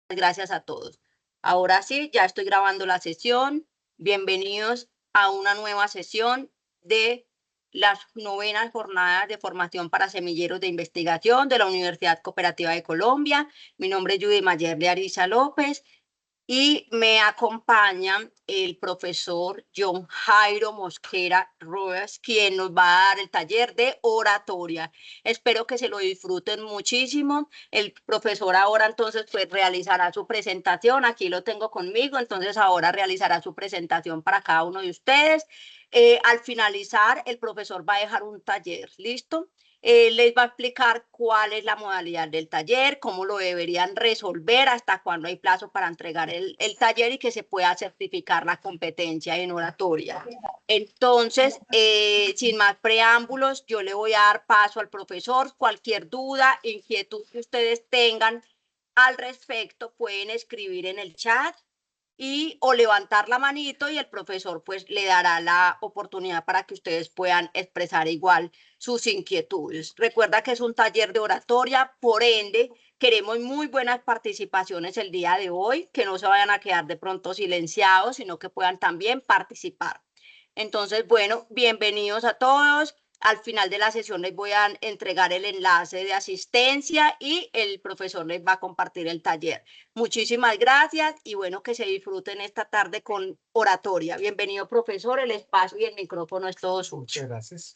Gracias a todos. Ahora sí, ya estoy grabando la sesión. Bienvenidos a una nueva sesión de las 9ª jornadas de formación para semilleros de investigación de la Universidad Cooperativa de Colombia. Mi nombre es Judy Mayer de Ariza López y me acompaña el profesor John Jairo Mosquera Ruiz, quien nos va a dar el taller de oratoria. Espero que se lo disfruten muchísimo. El profesor ahora entonces pues realizará su presentación. Aquí lo tengo conmigo, entonces ahora realizará su presentación para cada uno de ustedes. Al finalizar, el profesor va a dejar un taller, ¿listo? Les va a explicar cuál es la modalidad del taller, cómo lo deberían resolver, hasta cuándo hay plazo para entregar el taller y que se pueda certificar la competencia en oratoria. Entonces, sin más preámbulos, yo le voy a dar paso al profesor. Cualquier duda, inquietud que ustedes tengan al respecto, pueden escribir en el chat y o levantar la manito y el profesor pues le dará la oportunidad para que ustedes puedan expresar igual sus inquietudes. Recuerda que es un taller de oratoria, por ende queremos muy buenas participaciones el día de hoy, que no se vayan a quedar de pronto silenciados, sino que puedan también participar. Entonces, bueno, bienvenidos a todos. Al final de la sesión les voy a entregar el enlace de asistencia y el profesor les va a compartir el taller. Muchísimas gracias y bueno, que se disfruten esta tarde con oratoria. Bienvenido, profesor. El espacio y el micrófono es todo suyo. Muchas gracias.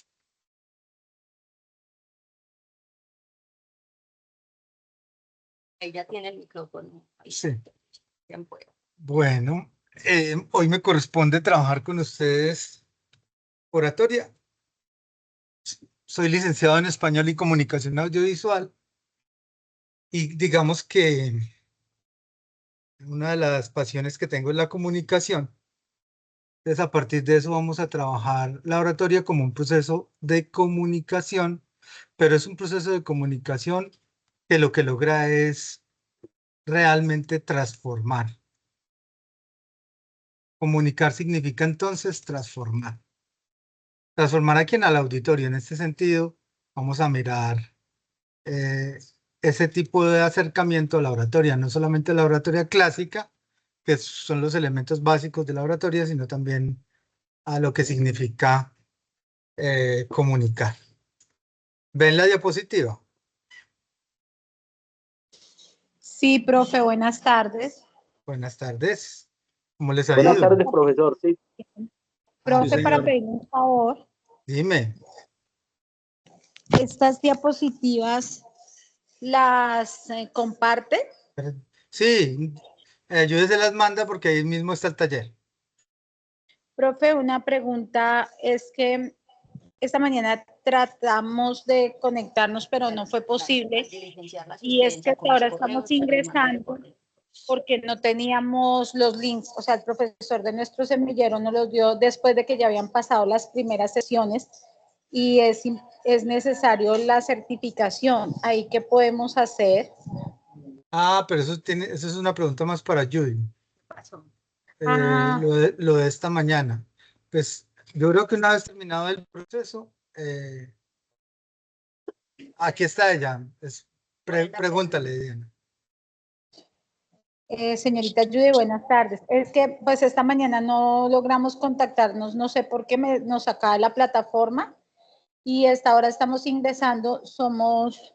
Ella tiene el micrófono. Ahí Sí. bien puede. Bueno, hoy me corresponde trabajar con ustedes oratoria. Soy licenciado en Español y Comunicación Audiovisual y digamos que una de las pasiones que tengo es la comunicación. Entonces, a partir de eso vamos a trabajar la oratoria como un proceso de comunicación, pero es un proceso de comunicación que lo que logra es realmente transformar. Comunicar significa entonces transformar. Transformar a quien al auditorio. En este sentido, vamos a mirar ese tipo de acercamiento a la oratoria, no solamente la oratoria clásica, que son los elementos básicos de la oratoria, sino también a lo que significa comunicar. ¿Ven la diapositiva? Sí, profe, buenas tardes. Buenas tardes. ¿Cómo les ha Buenas ido? tardes, profesor. Sí. Profe, Sí, para señor. pedirle un favor, Dime. estas diapositivas las comparte. Sí, yo se las manda porque ahí mismo está el taller. Profe, una pregunta es que esta mañana tratamos de conectarnos, pero no fue posible. Y es que hasta ahora estamos ingresando porque no teníamos los links. O sea, el profesor de nuestro semillero nos los dio después de que ya habían pasado las primeras sesiones y es necesario la certificación. ¿Ahí qué podemos hacer? Ah, pero eso es una pregunta más para Judy. Ah, Lo de esta mañana. Pues yo creo que una vez terminado el proceso, aquí está ella. Pregúntale, Diana. señorita Judy, buenas tardes. Es que pues esta mañana no logramos contactarnos, no sé por qué nos sacaba de la plataforma y hasta ahora estamos ingresando, somos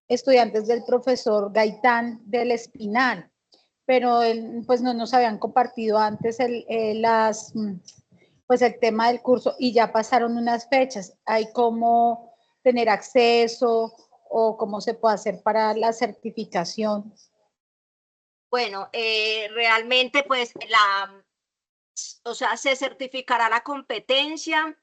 estudiantes del profesor Gaitán del Espinal, pero pues no nos habían compartido antes pues el tema del curso y ya pasaron unas fechas. ¿Hay cómo tener acceso o cómo se puede hacer para la certificación? Bueno, realmente pues o sea, se certificará la competencia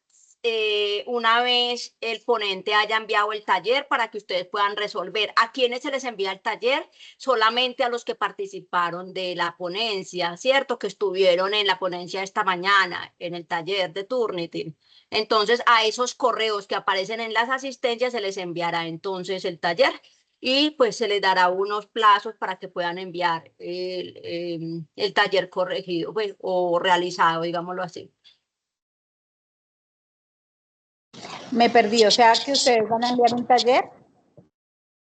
una vez el ponente haya enviado el taller para que ustedes puedan resolver. ¿A quiénes se les envía el taller? Solamente a los que participaron de la ponencia, ¿cierto? Que estuvieron en la ponencia esta mañana, en el taller de Turnitin. Entonces, a esos correos que aparecen en las asistencias se les enviará entonces el taller y pues se les dará unos plazos para que puedan enviar el taller corregido pues, o realizado, digámoslo así. Me perdí, o sea que ustedes van a enviar un taller.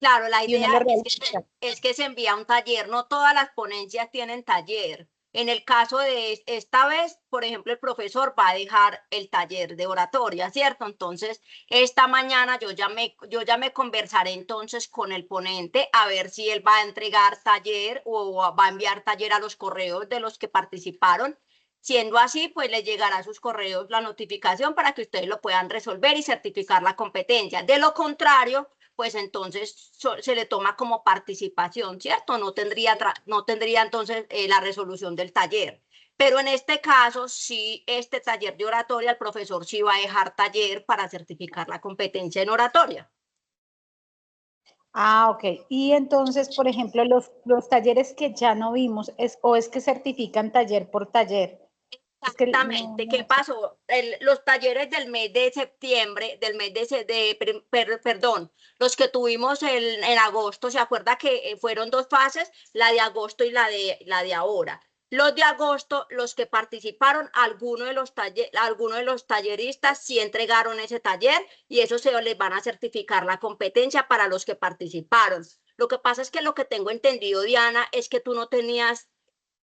Claro, la y uno idea lo realiza. es que se envía un taller. No todas las ponencias tienen taller. En el caso de esta vez, por ejemplo, el profesor va a dejar el taller de oratoria, ¿cierto? Entonces, esta mañana yo ya me conversaré entonces con el ponente a ver si él va a entregar taller o va a enviar taller a los correos de los que participaron. Siendo así, pues les llegará a sus correos la notificación para que ustedes lo puedan resolver y certificar la competencia. De lo contrario, pues entonces se le toma como participación, ¿cierto? No tendría entonces la resolución del taller. Pero en este caso, sí, este taller de oratoria, el profesor sí va a dejar taller para certificar la competencia en oratoria. Ah, ok. Y entonces, por ejemplo, los talleres que ya no vimos, es que certifican taller por taller. Es que Exactamente. ¿Qué pasó? Los talleres del mes de septiembre, del mes perdón, los que tuvimos en agosto, ¿se acuerda que fueron dos fases? La de agosto y la de ahora. Los de agosto, los que participaron, algunos de los talleristas sí entregaron ese taller y eso se les van a certificar la competencia para los que participaron. Lo que pasa es que lo que tengo entendido, Diana, es que tú no tenías,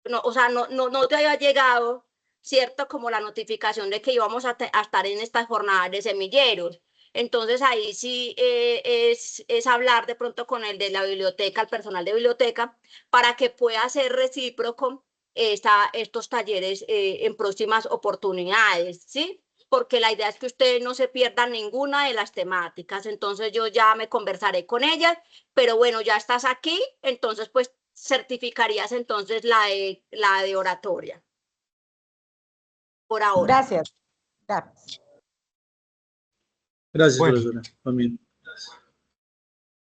no, o sea, no te había llegado, ¿cierto? Como la notificación de que íbamos a estar en estas jornadas de semilleros. Entonces ahí sí es hablar de pronto con el de la biblioteca, el personal de biblioteca, para que pueda ser recíproco estos talleres en próximas oportunidades, ¿sí? Porque la idea es que ustedes no se pierdan ninguna de las temáticas. Entonces yo ya me conversaré con ellas, pero bueno, ya estás aquí, entonces pues certificarías entonces la de oratoria por ahora. Gracias. Gracias. Gracias, Bueno, profesora. También.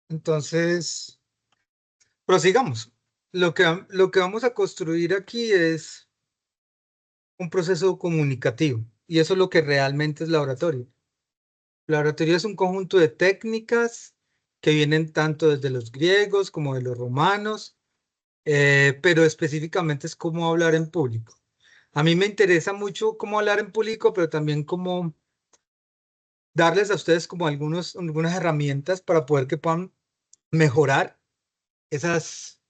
entonces, prosigamos. Lo que vamos a construir aquí es un proceso comunicativo y eso es lo que realmente es la oratoria. La oratoria es un conjunto de técnicas que vienen tanto desde los griegos como de los romanos, pero específicamente es cómo hablar en público. A mí me interesa mucho cómo hablar en público, pero también cómo darles a ustedes como algunas herramientas para poder que puedan mejorar esas,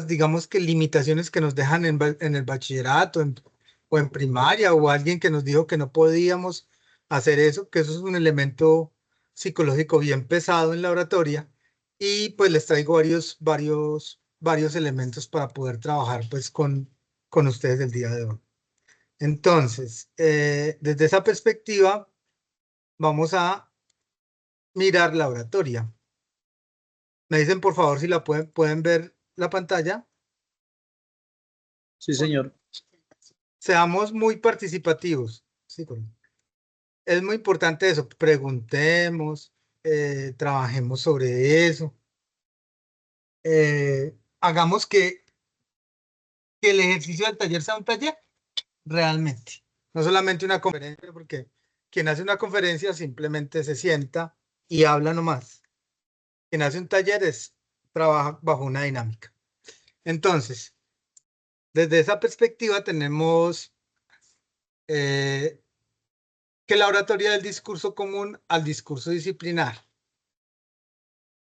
digamos que limitaciones que nos dejan en el bachillerato o en primaria, o alguien que nos dijo que no podíamos hacer eso, que eso es un elemento psicológico bien pesado en la oratoria, y pues les traigo varios elementos para poder trabajar pues con ustedes el día de hoy. Entonces, desde esa perspectiva, vamos a mirar la oratoria. Me dicen por favor si la pueden ver la pantalla. Sí, señor. Seamos muy participativos. Sí, es muy importante eso. Preguntemos, trabajemos sobre eso. Hagamos que el ejercicio del taller sea un taller realmente. No solamente una conferencia, porque quien hace una conferencia simplemente se sienta y habla nomás. Quien hace un taller trabaja bajo una dinámica. Entonces, desde esa perspectiva tenemos que la oratoria del discurso común al discurso disciplinar.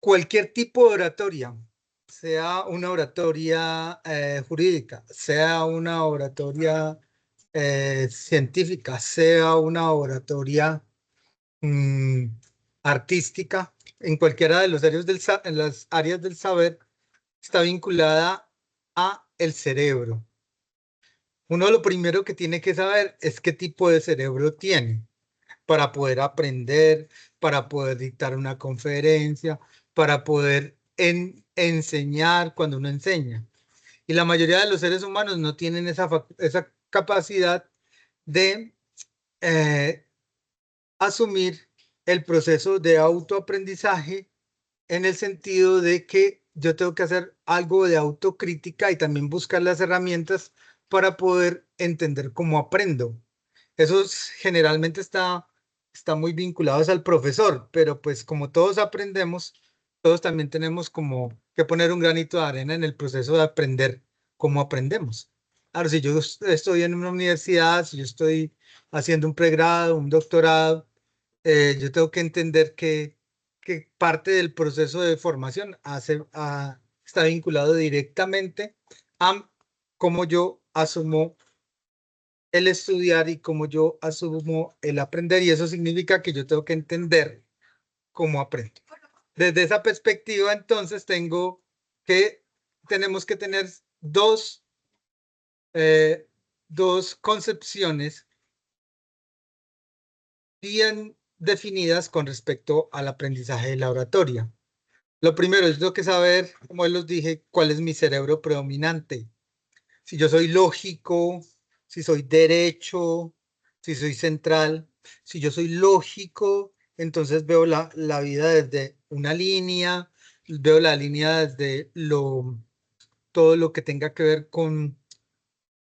Cualquier tipo de oratoria, sea una oratoria jurídica, sea una oratoria científica, sea una oratoria artística, en cualquiera de los áreas en las áreas del saber, está vinculada a el cerebro. Uno lo primero que tiene que saber es qué tipo de cerebro tiene para poder aprender, para poder dictar una conferencia, para poder enseñar cuando uno enseña. Y la mayoría de los seres humanos no tienen esa capacidad de asumir el proceso de autoaprendizaje en el sentido de que yo tengo que hacer algo de autocrítica y también buscar las herramientas para poder entender cómo aprendo. Eso generalmente está muy vinculado al profesor, pero pues como todos aprendemos, todos también tenemos como que poner un granito de arena en el proceso de aprender cómo aprendemos. Ahora, si yo estoy en una universidad, si yo estoy haciendo un pregrado, un doctorado, yo tengo que entender que que parte del proceso de formación está vinculado directamente a cómo yo asumo el estudiar y cómo yo asumo el aprender, y eso significa que yo tengo que entender cómo aprendo. Desde esa perspectiva, entonces, tenemos que tener dos concepciones bien definidas con respecto al aprendizaje de la oratoria. Lo primero es tengo que saber, como les dije, cuál es mi cerebro predominante. Si yo soy lógico, si soy derecho, si soy central. Si yo soy lógico, entonces veo la vida desde una línea, veo la línea desde todo lo que tenga que ver con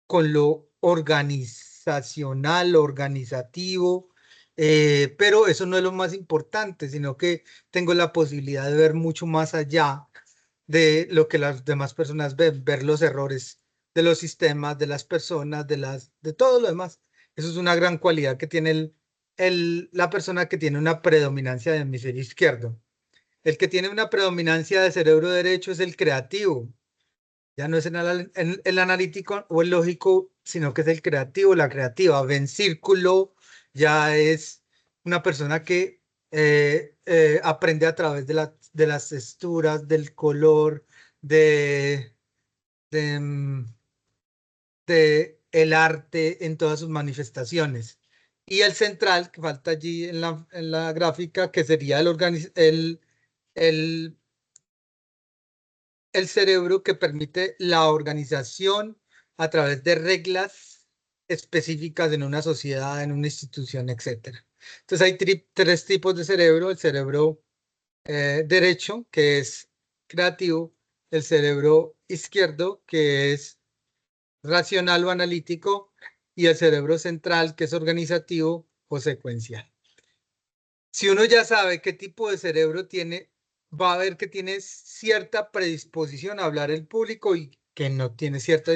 lo organizacional, organizativo, pero eso no es lo más importante, sino que tengo la posibilidad de ver mucho más allá de lo que las demás personas ven, ver los errores de los sistemas, de las personas, de todo lo demás. Eso es una gran cualidad que tiene la persona que tiene una predominancia de hemisferio izquierdo. El que tiene una predominancia de cerebro derecho es el creativo. Ya no es el analítico o el lógico, sino que es el creativo, la creativa. Ven círculo, ya es una persona que aprende a través de las texturas, del color, de el arte en todas sus manifestaciones. Y el central, que falta allí en la gráfica, que sería el cerebro que permite la organización a través de reglas específicas en una sociedad, en una institución, etc. Entonces hay tres tipos de cerebro: el cerebro derecho, que es creativo; el cerebro izquierdo, que es racional o analítico; y el cerebro central, que es organizativo o secuencial. Si uno ya sabe qué tipo de cerebro tiene, va a ver que tiene cierta predisposición a hablar en público y que no tiene cierta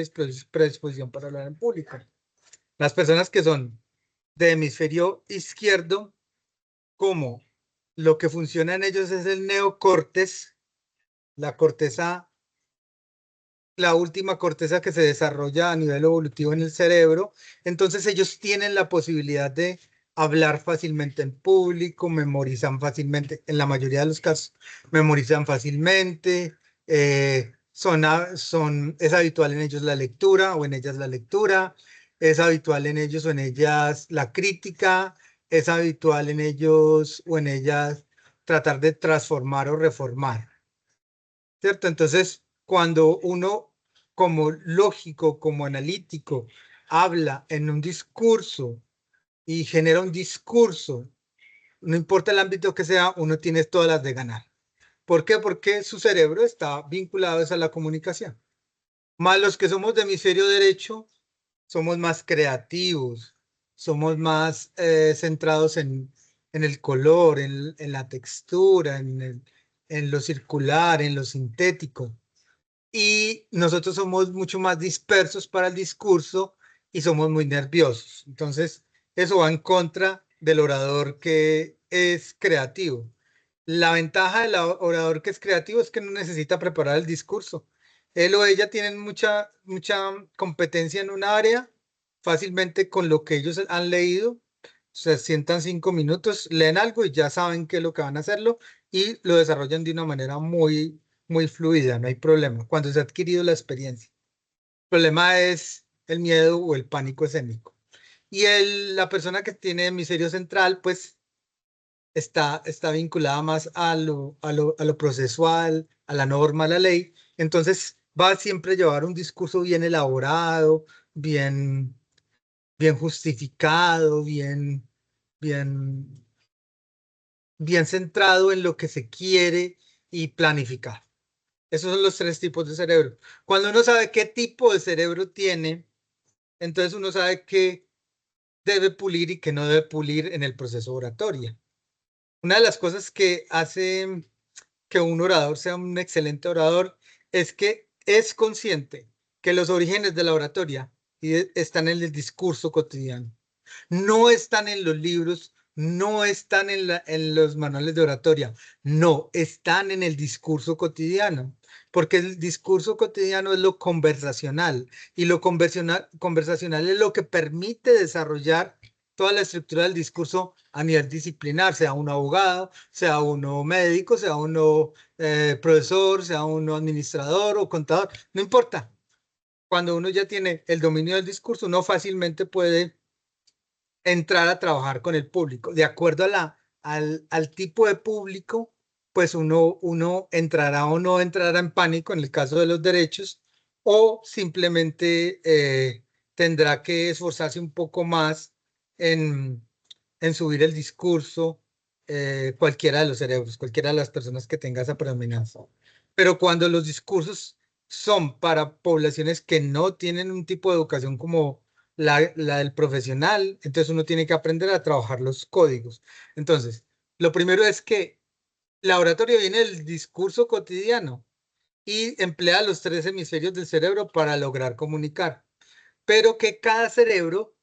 predisposición para hablar en público. Las personas que son de hemisferio izquierdo, como lo que funciona en ellos es el neocórtex, la corteza, la última corteza que se desarrolla a nivel evolutivo en el cerebro, entonces ellos tienen la posibilidad de hablar fácilmente en público, memorizan fácilmente, en la mayoría de los casos memorizan fácilmente, es habitual en ellos la lectura o en ellas la lectura, es habitual en ellos o en ellas la crítica, es habitual en ellos o en ellas tratar de transformar o reformar, ¿cierto? Entonces, cuando uno como lógico, como analítico, habla en un discurso y genera un discurso, no importa el ámbito que sea, uno tiene todas las de ganar. ¿Por qué? Porque su cerebro está vinculado a la comunicación. Más los que somos de hemisferio derecho, somos más creativos, somos más centrados en el color, en la textura, en lo circular, en lo sintético. Y nosotros somos mucho más dispersos para el discurso y somos muy nerviosos. Entonces, eso va en contra del orador que es creativo. La ventaja del orador que es creativo es que no necesita preparar el discurso. Él o ella tienen mucha competencia en un área, fácilmente con lo que ellos han leído. Se sientan 5 minutos, leen algo y ya saben qué es lo que van a hacerlo y lo desarrollan de una manera muy fluida, no hay problema, cuando se ha adquirido la experiencia. El problema es el miedo o el pánico escénico. Y la persona que tiene hemisferio central, pues está vinculada más a lo procesual, a la norma, a la ley. Entonces va a siempre llevar un discurso bien elaborado, bien justificado, bien centrado en lo que se quiere y planificar. Esos son los tres tipos de cerebro. Cuando uno sabe qué tipo de cerebro tiene, entonces uno sabe qué debe pulir y qué no debe pulir en el proceso oratorio. Una de las cosas que hace que un orador sea un excelente orador es que es consciente que los orígenes de la oratoria están en el discurso cotidiano. No están en los libros no están en los manuales de oratoria, no, están en el discurso cotidiano, porque el discurso cotidiano es lo conversacional, y lo conversacional es lo que permite desarrollar toda la estructura del discurso a nivel disciplinar, sea uno abogado, sea uno médico, sea uno profesor, sea uno administrador o contador, no importa. Cuando uno ya tiene el dominio del discurso, uno fácilmente puede entrar a trabajar con el público. De acuerdo a al tipo de público, pues uno entrará o no entrará en pánico en el caso de los derechos, o simplemente tendrá que esforzarse un poco más en subir el discurso, cualquiera de los cerebros, cualquiera de las personas que tenga esa predominancia. Pero cuando los discursos son para poblaciones que no tienen un tipo de educación como la del profesional, entonces uno tiene que aprender a trabajar los códigos. Entonces, lo primero es que la oratoria viene del discurso cotidiano y emplea los 3 hemisferios del cerebro para lograr comunicar, pero que cada cerebro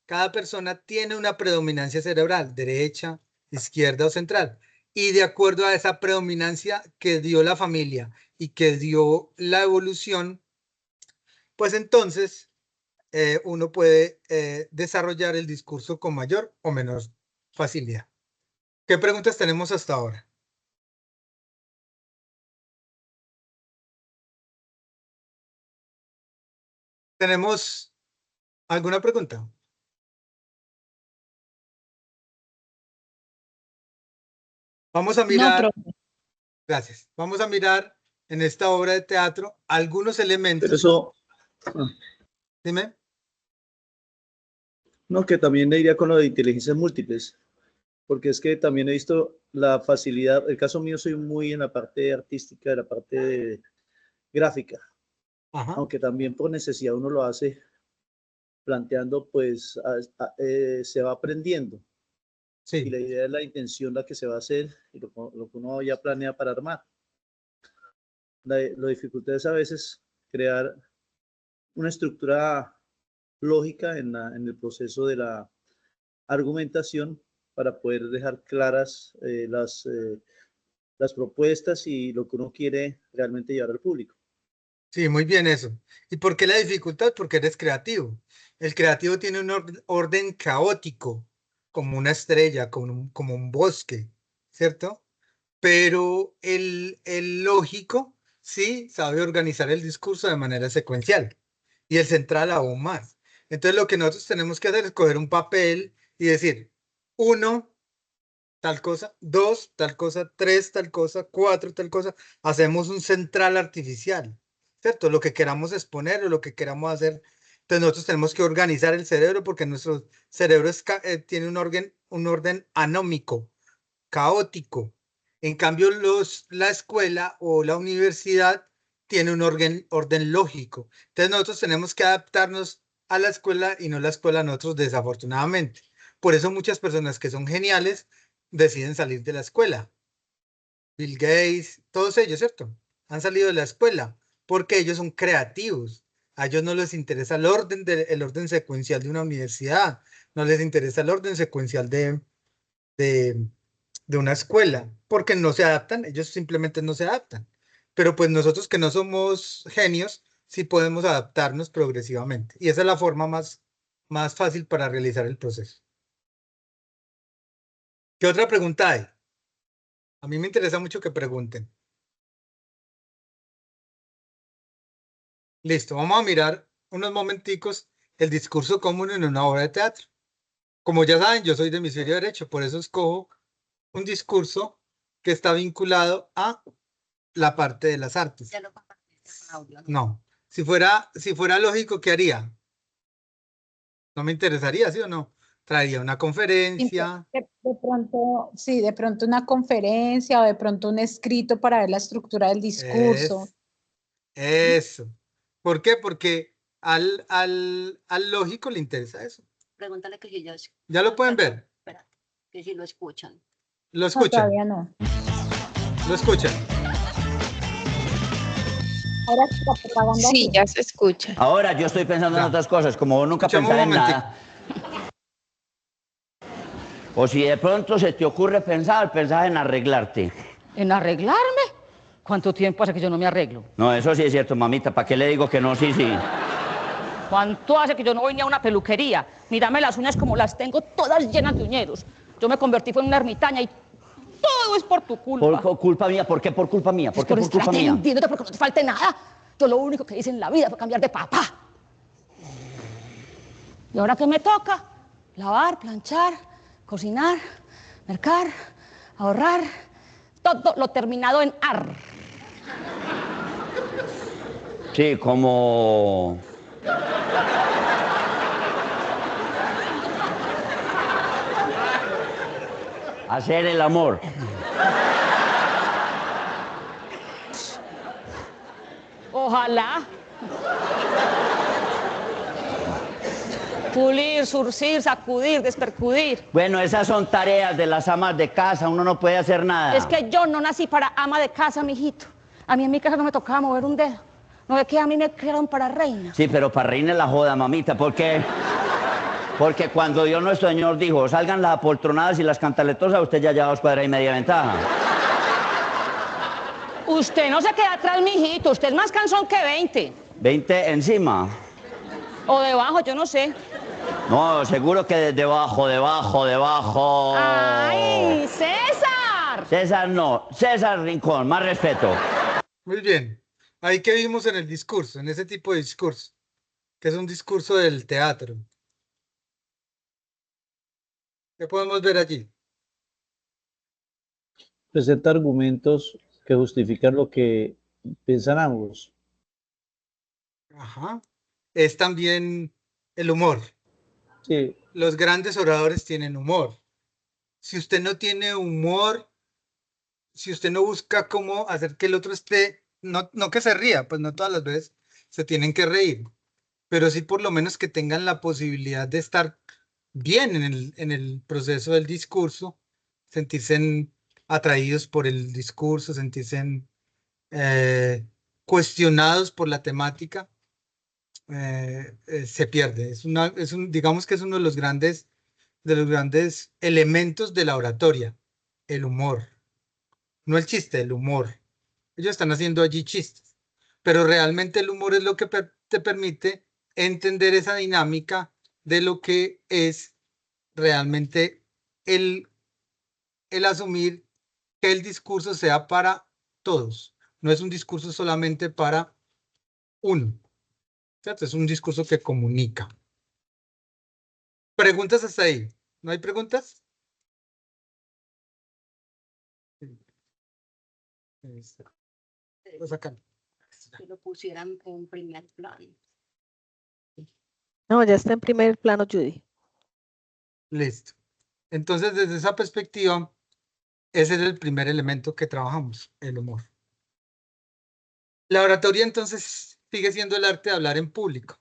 cada persona tiene una predominancia cerebral, derecha, izquierda o central, y de acuerdo a esa predominancia que dio la familia y que dio la evolución, pues entonces uno puede desarrollar el discurso con mayor o menor facilidad. ¿Qué preguntas tenemos hasta ahora? ¿Tenemos alguna pregunta? Vamos a No, mirar, profe. gracias, vamos a mirar en esta obra de teatro algunos Pero elementos. eso, Dime. no, que también le iría con lo de inteligencias múltiples, porque es que también he visto la facilidad, el caso mío soy muy en la parte artística, de la parte gráfica, Ajá. aunque también por necesidad uno lo hace planteando, pues se va aprendiendo. Y Sí, la idea es la intención, la que se va a hacer y lo que uno ya planea para armar. La dificultad es a veces crear una estructura lógica en el proceso de la argumentación para poder dejar claras las propuestas y lo que uno quiere realmente llevar al público. sí, muy bien eso. ¿Y por qué la dificultad? Porque eres creativo. El creativo tiene un orden caótico, como una estrella, como un bosque, ¿cierto? Pero el lógico sí sabe organizar el discurso de manera secuencial, y el central aún más. Entonces lo que nosotros tenemos que hacer es coger un papel y decir, 1, tal cosa, 2, tal cosa, 3, tal cosa, 4, tal cosa. Hacemos un central artificial, ¿cierto? Lo que queramos exponer o lo que queramos hacer. Entonces nosotros tenemos que organizar el cerebro, porque nuestro cerebro tiene un orden anómico, caótico. En cambio, la escuela o la universidad tiene un orden lógico. Entonces nosotros tenemos que adaptarnos a la escuela y no la escuela a nosotros, desafortunadamente. Por eso muchas personas que son geniales deciden salir de la escuela. Bill Gates, todos ellos, ¿cierto? Han salido de la escuela porque ellos son creativos. A ellos no les interesa el orden secuencial de una universidad, no les interesa el orden secuencial de, de una escuela, porque no se adaptan, ellos simplemente no se adaptan. Pero pues nosotros que no somos genios, sí podemos adaptarnos progresivamente. Y esa es la forma más fácil para realizar el proceso. ¿Qué otra pregunta hay? A mí me interesa mucho que pregunten. Listo, vamos a mirar unos momenticos el discurso común en una obra de teatro. Como ya saben, yo soy de hemisferio derecho, por eso escojo un discurso que está vinculado a la parte de las artes. Ya lo compartiste con audio, ¿no? No, si fuera lógico, ¿qué haría? No me interesaría, ¿sí o no? Traería una conferencia. De pronto, sí, de pronto una conferencia o de pronto un escrito para ver la estructura del discurso. Eso. ¿Por qué? Porque al lógico le interesa eso. Pregúntale que si ya, ¿Ya lo pueden ver? espérate, que si lo escuchan. ¿Lo No, escuchan? todavía no. ¿Lo escuchan? Ahora sí, la propaganda Sí, ya se escucha. Ahora yo estoy pensando en Ya. otras cosas, como nunca Escuchemos un pensar en momentico. nada. O si de pronto se te ocurre pensar en arreglarte. ¿En arreglarme? ¿Cuánto tiempo hace que yo no me arreglo? No, eso sí es cierto, mamita. ¿Para qué le digo que no? Sí, sí. ¿Cuánto hace que yo no voy ni a una peluquería? Mírame las uñas como las tengo todas llenas de uñeros. Yo me convertí en una ermitaña y todo es por tu culpa. ¿Por culpa mía? ¿Por qué por culpa mía? ¿Por qué por culpa mía? Entiéndote porque no te falte nada. Yo lo único que hice en la vida fue cambiar de papá. ¿Y ahora qué me toca? Lavar, planchar, cocinar, mercar, ahorrar. Todo lo terminado en ar. Sí, como... hacer el amor. Ojalá. Pulir, surcir, sacudir, despercudir. Bueno, esas son tareas de las amas de casa, uno no puede hacer nada. Es que yo no nací para ama de casa, mijito. A mí en mi casa no me tocaba mover un dedo. No es que a mí me criaron para reina. Sí, pero para reina la joda, mamita, porque cuando Dios nuestro Señor dijo, salgan las apoltronadas y las cantaletosas, usted ya lleva 2 cuadras y media de ventaja. Usted no se queda atrás, mijito. Usted es más cansón que 20. 20 encima. O debajo, yo no sé. No, seguro que debajo. ¡Ay, César! César no, César Rincón, más respeto. Muy bien. Ahí que vimos en el discurso, en ese tipo de discurso, que es un discurso del teatro. ¿Qué podemos ver allí? Presenta argumentos que justifican lo que piensan ambos. Ajá. Es también el humor. Sí, Los grandes oradores tienen humor. Si usted no tiene humor, si usted no busca cómo hacer que el otro esté, no que se ría, pues no todas las veces se tienen que reír, pero sí por lo menos que tengan la posibilidad de estar bien en el proceso del discurso, sentirse atraídos por el discurso, sentirse cuestionados por la temática, se pierde. Digamos que es uno de los grandes elementos de la oratoria, el humor. No el chiste, el humor. Ellos están haciendo allí chistes, pero realmente el humor es lo que te permite entender esa dinámica de lo que es realmente el asumir que el discurso sea para todos. No es un discurso solamente para uno, ¿cierto? Es un discurso que comunica. ¿Preguntas hasta ahí? ¿No hay preguntas? Si lo pusieran en primer plano. No, ya está en primer plano, Judy. Listo. Entonces, desde esa perspectiva, ese es el primer elemento que trabajamos, el humor. La oratoria, entonces, sigue siendo el arte de hablar en público.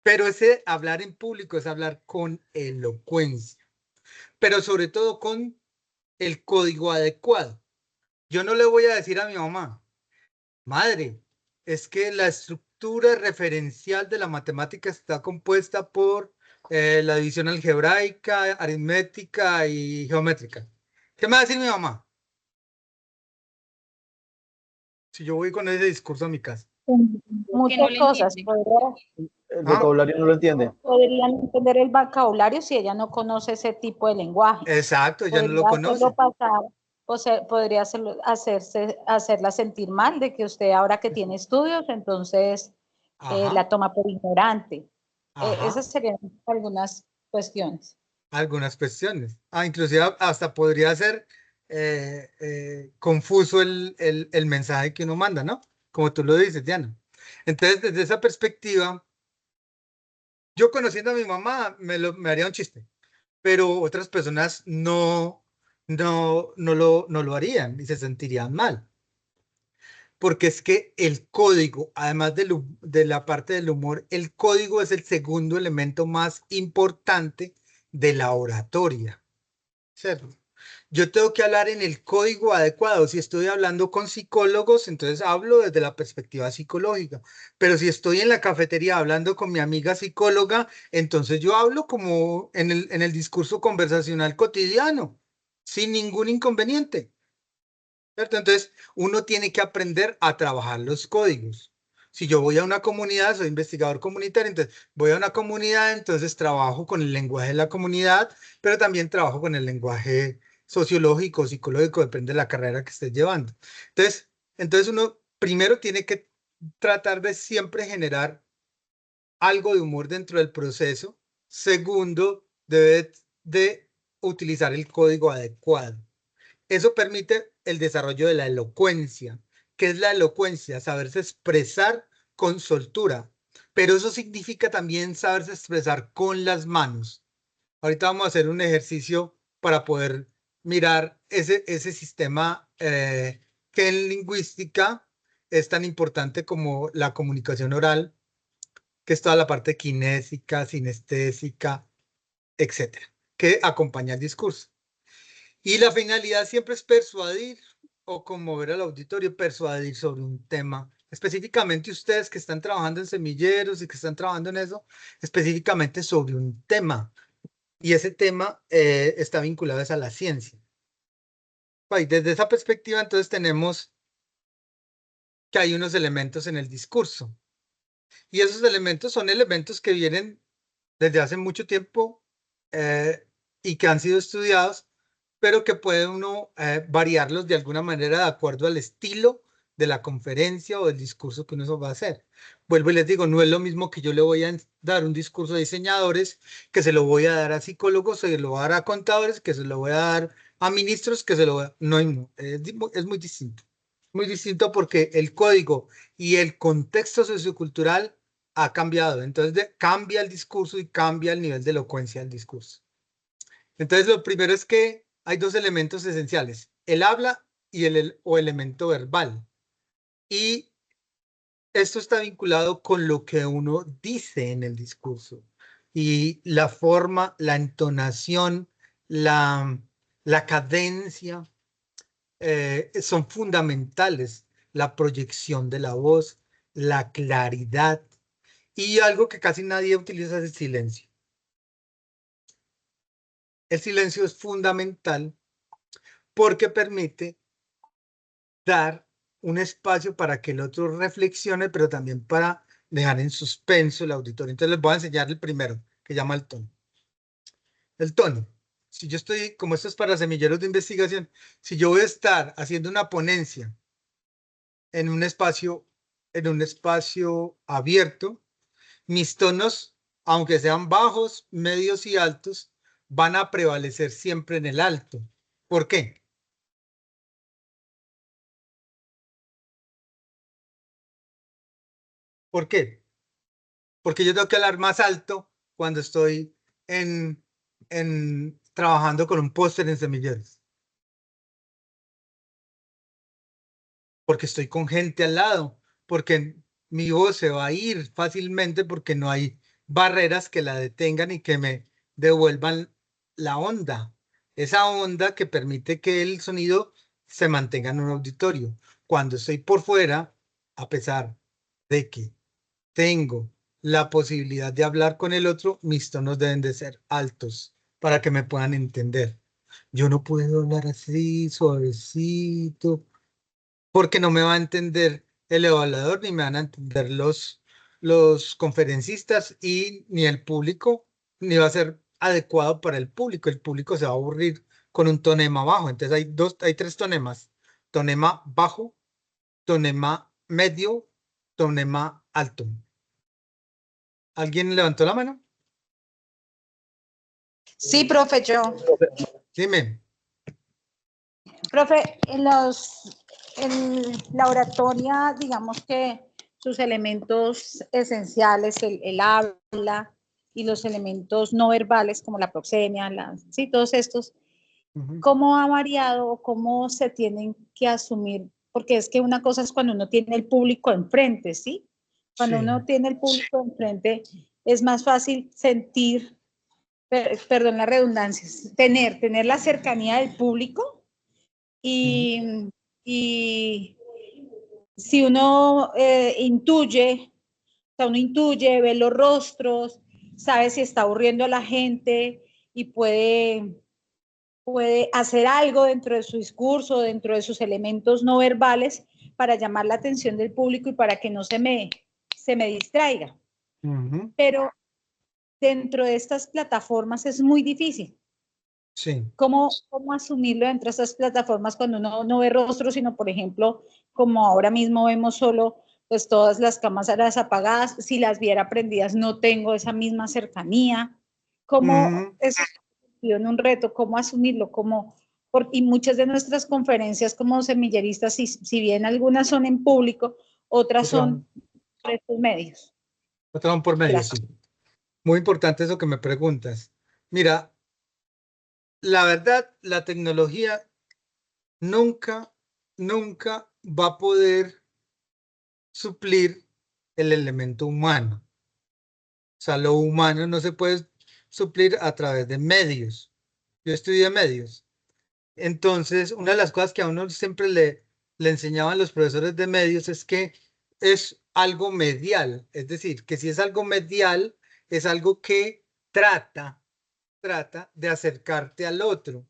Pero ese hablar en público es hablar con elocuencia, pero sobre todo con el código adecuado. Yo no le voy a decir a mi mamá, madre, es que la estructura referencial de la matemática está compuesta por la división algebraica, aritmética y geométrica. ¿Qué me va a decir mi mamá? Si yo voy con ese discurso a mi casa. Muchas cosas. el vocabulario no lo entiende. Podrían entender el vocabulario si ella no conoce ese tipo de lenguaje. Exacto, ella no lo conoce. Podría hacerla sentir mal de que usted ahora que tiene estudios, entonces la toma por ignorante. Esas serían algunas cuestiones. Algunas cuestiones. Inclusive hasta podría ser confuso el mensaje que uno manda, ¿no? Como tú lo dices, Diana. Entonces, desde esa perspectiva, yo conociendo a mi mamá me haría un chiste, pero otras personas no lo harían y se sentirían mal. Porque es que el código, además de la parte del humor, el código es el segundo elemento más importante de la oratoria, ¿cierto? yo tengo que hablar en el código adecuado. Si estoy hablando con psicólogos, entonces hablo desde la perspectiva psicológica. Pero si estoy en la cafetería hablando con mi amiga psicóloga, entonces yo hablo como en el discurso conversacional cotidiano, sin ningún inconveniente, ¿cierto? Entonces, uno tiene que aprender a trabajar los códigos. Si yo voy a una comunidad, soy investigador comunitario, entonces voy a una comunidad, entonces trabajo con el lenguaje de la comunidad, pero también trabajo con el lenguaje sociológico, psicológico, depende de la carrera que estés llevando. Entonces uno primero tiene que tratar de siempre generar algo de humor dentro del proceso. Segundo, debe de utilizar el código adecuado. Eso permite el desarrollo de la elocuencia. ¿Qué es la elocuencia? Saberse expresar con soltura, pero eso significa también saberse expresar con las manos. Ahorita vamos a hacer un ejercicio para poder mirar ese sistema que en lingüística es tan importante como la comunicación oral, que es toda la parte kinésica, sinestésica, etcétera, que acompaña el discurso. Y la finalidad siempre es persuadir o conmover al auditorio, persuadir sobre un tema. Específicamente ustedes que están trabajando en semilleros y que están trabajando en eso, específicamente sobre un tema. Y ese tema está vinculado a la ciencia. Y desde esa perspectiva, entonces tenemos que hay unos elementos en el discurso. Y esos elementos son elementos que vienen desde hace mucho tiempo y que han sido estudiados, pero que puede uno variarlos de alguna manera de acuerdo al estilo de la conferencia o del discurso que uno va a hacer. Vuelvo y les digo, no es lo mismo que yo le voy a dar un discurso a diseñadores, que se lo voy a dar a psicólogos, que se lo voy a dar a contadores, que se lo voy a dar a ministros, que se lo voy a... No, es muy distinto. Muy distinto porque el código y el contexto sociocultural ha cambiado. Entonces cambia el discurso y cambia el nivel de elocuencia del discurso. Entonces lo primero es que hay dos elementos esenciales, el habla y el elemento verbal. Y esto está vinculado con lo que uno dice en el discurso. Y la forma, la entonación, la cadencia son fundamentales. La proyección de la voz, la claridad. Y algo que casi nadie utiliza es el silencio. El silencio es fundamental porque permite dar un espacio para que el otro reflexione, pero también para dejar en suspenso el auditorio. Entonces les voy a enseñar el primero, que llama el tono. El tono. Si yo estoy, como esto es para semilleros de investigación, si yo voy a estar haciendo una ponencia en un espacio abierto, mis tonos, aunque sean bajos, medios y altos, van a prevalecer siempre en el alto. ¿Por qué? ¿Por qué? Porque yo tengo que hablar más alto cuando estoy trabajando con un póster en semilleros. Porque estoy con gente al lado, porque mi voz se va a ir fácilmente porque no hay barreras que la detengan y que me devuelvan la onda. Esa onda que permite que el sonido se mantenga en un auditorio. Cuando estoy por fuera, a pesar de que tengo la posibilidad de hablar con el otro, mis tonos deben de ser altos para que me puedan entender. Yo no puedo hablar así, suavecito, porque no me va a entender el evaluador, ni me van a entender los conferencistas y ni el público, ni va a ser adecuado para el público. El público se va a aburrir con un tonema bajo. Entonces hay tres tonemas. Tonema bajo, tonema medio, tonema alto. ¿Alguien levantó la mano? Sí, profe, yo. Dime. Profe, en la oratoria, digamos que sus elementos esenciales, el habla y los elementos no verbales como la proxemia, sí, todos estos, ¿cómo ha variado o cómo se tienen que asumir? Porque es que una cosa es cuando uno tiene el público enfrente, ¿sí? Cuando Sí. uno tiene el público enfrente es más fácil sentir, perdón las redundancias, tener la cercanía del público y si uno intuye, o sea, uno intuye, ve los rostros, sabe si está aburriendo a la gente y puede hacer algo dentro de su discurso, dentro de sus elementos no verbales para llamar la atención del público y para que no se me distraiga. Pero dentro de estas plataformas es muy difícil. Sí. ¿Cómo asumirlo dentro de estas plataformas cuando uno no ve rostros, sino, por ejemplo, como ahora mismo vemos solo pues todas las cámaras apagadas? Si las viera prendidas no tengo esa misma cercanía. ¿Cómo eso en un reto? ¿Cómo asumirlo? Y muchas de nuestras conferencias como semilleristas, si bien algunas son en público, otras son por estos medios. Otras son por medios, sí. Muy importante eso que me preguntas. Mira, la verdad, la tecnología nunca va a poder suplir el elemento humano. O sea, lo humano no se puede suplir a través de medios. Yo estudié medios. Entonces, una de las cosas que a uno siempre le enseñaban los profesores de medios es que es algo medial. Es decir, que si es algo medial, es algo que trata de acercarte al otro,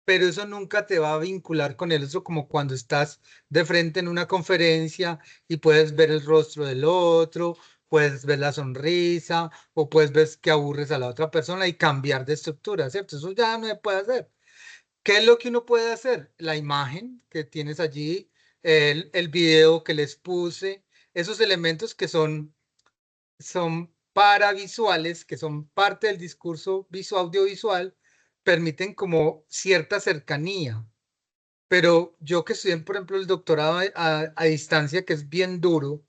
pero eso nunca te va a vincular con el otro, como cuando estás de frente en una conferencia y puedes ver el rostro del otro, puedes ver la sonrisa o puedes ver que aburres a la otra persona y cambiar de estructura, ¿cierto? Eso ya no se puede hacer. ¿Qué es lo que uno puede hacer? La imagen que tienes allí, el video que les puse, esos elementos que son paravisuales, que son parte del discurso audiovisual, permiten como cierta cercanía. Pero yo que estudié, por ejemplo, el doctorado a distancia, que es bien duro,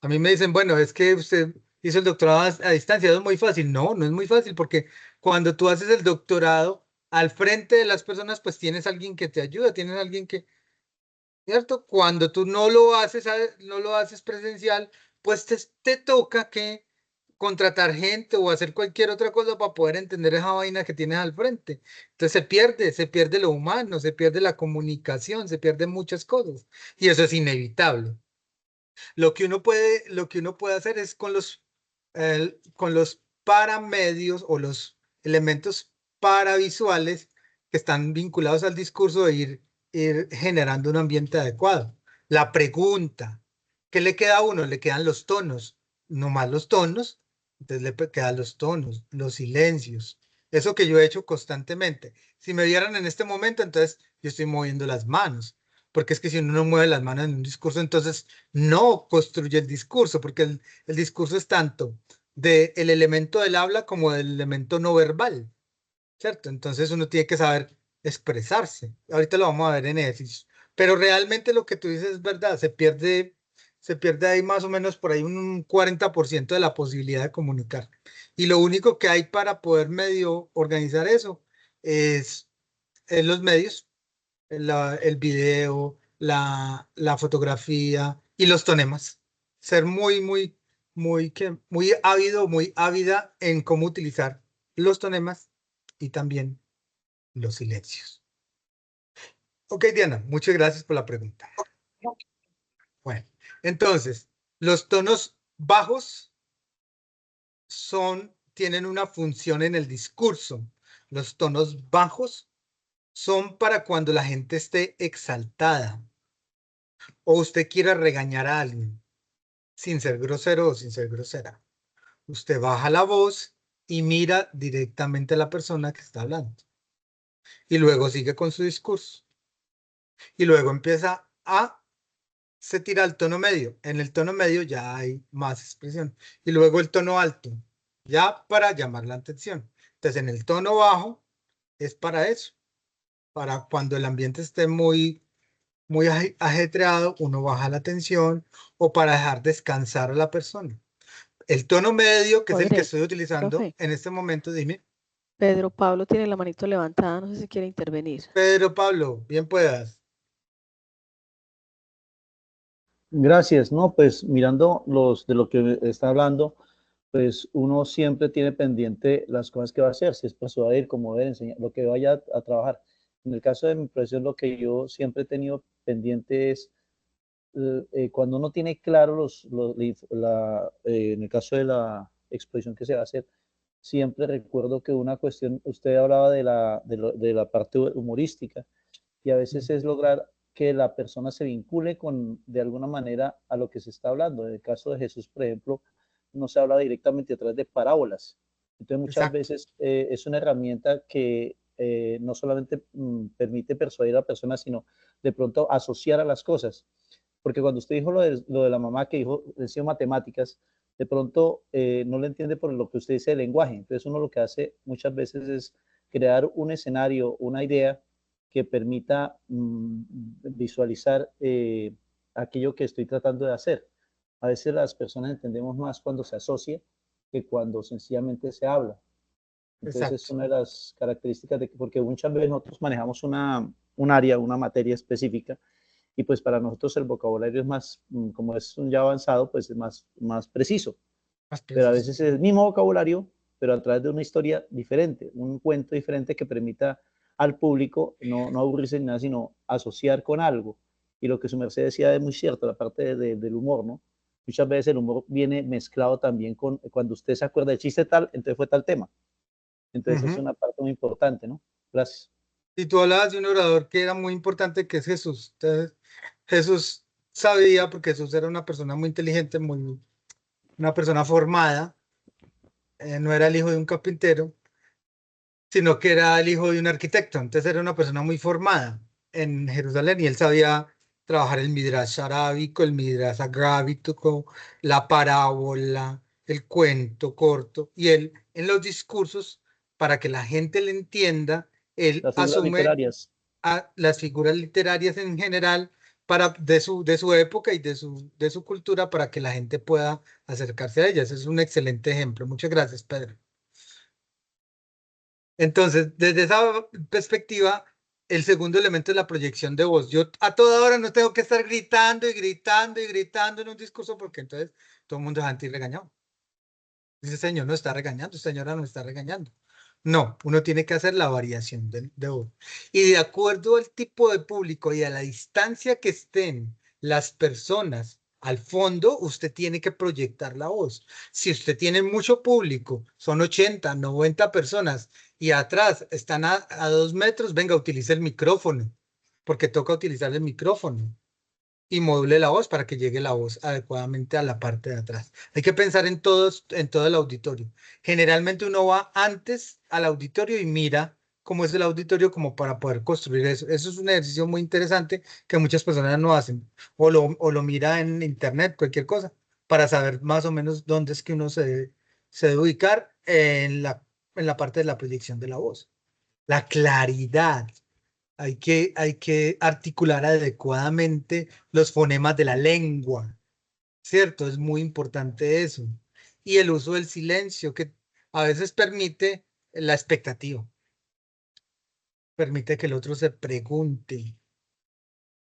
a mí me dicen, bueno, es que usted hizo el doctorado a distancia, eso es muy fácil. No, no es muy fácil, porque cuando tú haces el doctorado al frente de las personas, pues tienes alguien que te ayuda, tienes alguien que, ¿cierto? Cuando tú no lo haces presencial, pues te toca que contratar gente o hacer cualquier otra cosa para poder entender esa vaina que tienes al frente. Entonces se pierde lo humano, se pierde la comunicación, se pierden muchas cosas. Y eso es inevitable. Lo que uno puede hacer es con los paramedios o los elementos paravisuales que están vinculados al discurso de ir generando un ambiente adecuado. La pregunta, ¿qué le queda a uno? Le quedan los tonos, no más los tonos, entonces le quedan los tonos, los silencios. Eso que yo he hecho constantemente. Si me vieran en este momento, entonces yo estoy moviendo las manos, porque es que si uno no mueve las manos en un discurso, entonces no construye el discurso, porque el discurso es tanto del elemento del habla como del elemento no verbal, ¿cierto? Entonces uno tiene que saber expresarse. Ahorita lo vamos a ver en ejercicios. Pero realmente lo que tú dices es verdad, se pierde ahí más o menos por ahí un 40% de la posibilidad de comunicar. Y lo único que hay para poder medio organizar eso es los medios, el video, la fotografía y los tonemas. Ser muy ávido, muy ávida en cómo utilizar los tonemas y también los silencios. Ok, Diana, muchas gracias por la pregunta. Bueno, entonces, los tonos bajos tienen una función en el discurso. Los tonos bajos son para cuando la gente esté exaltada o usted quiera regañar a alguien, sin ser grosero o sin ser grosera. Usted baja la voz y mira directamente a la persona que está hablando. Y luego sigue con su discurso. Y luego se tira al tono medio. En el tono medio ya hay más expresión. Y luego el tono alto, ya para llamar la atención. Entonces en el tono bajo es para eso. Para cuando el ambiente esté muy ajetreado, uno baja la tensión o para dejar descansar a la persona. El tono medio, que es el que estoy utilizando en este momento, dime. Pedro Pablo tiene la manito levantada, no sé si quiere intervenir. Pedro Pablo, bien puedas. Gracias, no, pues mirando de lo que está hablando, pues uno siempre tiene pendiente las cosas que va a hacer, si es persuadir, conmover, enseñar, lo que vaya a trabajar. En el caso de mi profesión, lo que yo siempre he tenido pendiente es cuando uno tiene claro en el caso de la exposición que se va a hacer, siempre recuerdo que una cuestión, usted hablaba de la parte humorística, y a veces es lograr que la persona se vincule de alguna manera a lo que se está hablando. En el caso de Jesús, por ejemplo, no se habla directamente a través de parábolas. Entonces, muchas Exacto. veces es una herramienta que no solamente permite persuadir a la persona, sino de pronto asociar a las cosas. Porque cuando usted dijo lo de la mamá que dijo, decía matemáticas, de pronto no le entiende por lo que usted dice de lenguaje. Entonces uno lo que hace muchas veces es crear un escenario, una idea que permita visualizar aquello que estoy tratando de hacer. A veces las personas entendemos más cuando se asocia que cuando sencillamente se habla. Entonces es Exacto. una de las características porque muchas veces nosotros manejamos un área, una materia específica, y pues para nosotros el vocabulario es más, como es un ya avanzado, pues es más preciso. Más Pero a preciso. veces es el mismo vocabulario, pero a través de una historia diferente, un cuento diferente que permita al público no aburrirse ni nada, sino asociar con algo. Y lo que su merced decía es muy cierto, la parte del humor, ¿no? Muchas veces el humor viene mezclado también con, cuando usted se acuerda del chiste tal, entonces fue tal tema. Entonces es Ujú. una parte muy importante, ¿no? Gracias. Y tú hablabas de un orador que era muy importante, que es Jesús. Entonces, Jesús sabía, porque Jesús era una persona muy inteligente, una persona formada, no era el hijo de un carpintero, sino que era el hijo de un arquitecto. Entonces era una persona muy formada en Jerusalén y él sabía trabajar el Midrash arábico, el Midrash agrábico, la parábola, el cuento corto. Y él en los discursos, para que la gente le entienda, él Las figuras asume literarias. a las figuras literarias en general de su época y de su cultura para que la gente pueda acercarse a ellas. Es un excelente ejemplo. Muchas gracias, Pedro. Entonces, desde esa perspectiva, el segundo elemento es la proyección de voz. Yo a toda hora no tengo que estar gritando y gritando y gritando en un discurso porque entonces todo el mundo se va a sentir regañado. Dice, señor, no está regañando, señora, no está regañando. No, uno tiene que hacer la variación de voz. Y de acuerdo al tipo de público y a la distancia que estén las personas al fondo, usted tiene que proyectar la voz. Si usted tiene mucho público, son 80, 90 personas, y atrás están a 2 metros, venga, utilice el micrófono, porque toca utilizar el micrófono y module la voz para que llegue la voz adecuadamente a la parte de atrás. Hay que pensar en todo el auditorio. Generalmente uno va antes al auditorio y mira cómo es el auditorio como para poder construir eso. Eso es un ejercicio muy interesante que muchas personas no hacen. O lo mira en internet, cualquier cosa, para saber más o menos dónde es que uno se debe ubicar en la parte de la proyección de la voz. La claridad. Hay que articular adecuadamente los fonemas de la lengua, ¿cierto? Es muy importante eso. Y el uso del silencio, que a veces permite la expectativa, permite que el otro se pregunte,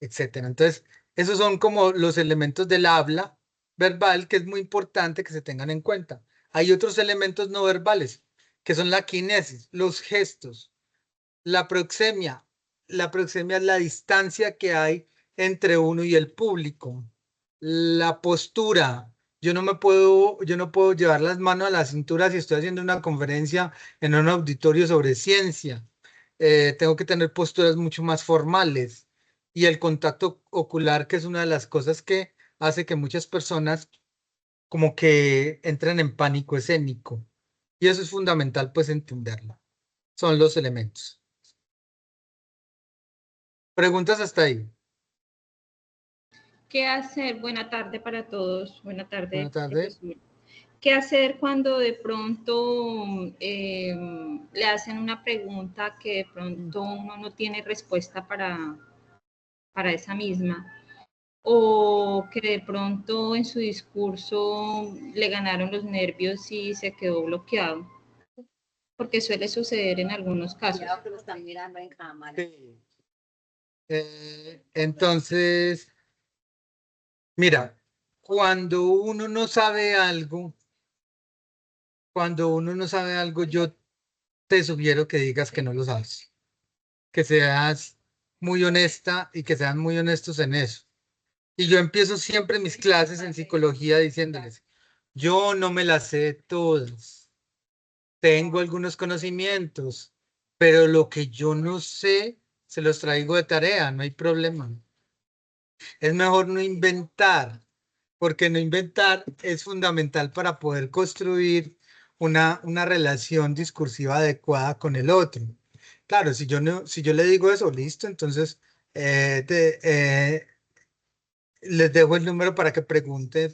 etcétera. Entonces, esos son como los elementos del habla verbal que es muy importante que se tengan en cuenta. Hay otros elementos no verbales, que son la kinesis, los gestos. La proxemia. La proxemia es la distancia que hay entre uno y el público. La postura. Yo no puedo llevar las manos a la cintura si estoy haciendo una conferencia en un auditorio sobre ciencia. Tengo que tener posturas mucho más formales. Y el contacto ocular, que es una de las cosas que hace que muchas personas como que entren en pánico escénico. Y eso es fundamental, pues, entenderlo. Son los elementos. Preguntas hasta ahí. ¿Qué hacer? Buena tarde para todos. Buena Buenas tarde, tardes. profesor. ¿Qué hacer cuando de pronto le hacen una pregunta que de pronto uno no tiene respuesta para esa misma? O que de pronto en su discurso le ganaron los nervios y se quedó bloqueado, porque suele suceder en algunos casos. Cuidado que lo están mirando en cámara. Sí. Entonces, mira, cuando uno no sabe algo, cuando uno no sabe algo, yo te sugiero que digas que no lo sabes, que seas muy honesta y que sean muy honestos en eso. Y yo empiezo siempre mis clases en psicología diciéndoles, yo no me las sé todas, tengo algunos conocimientos, pero lo que yo no sé, se los traigo de tarea, no hay problema. Es mejor no inventar, porque no inventar es fundamental para poder construir una relación discursiva adecuada con el otro. Claro, si yo le digo eso, listo, entonces les dejo el número para que preguntes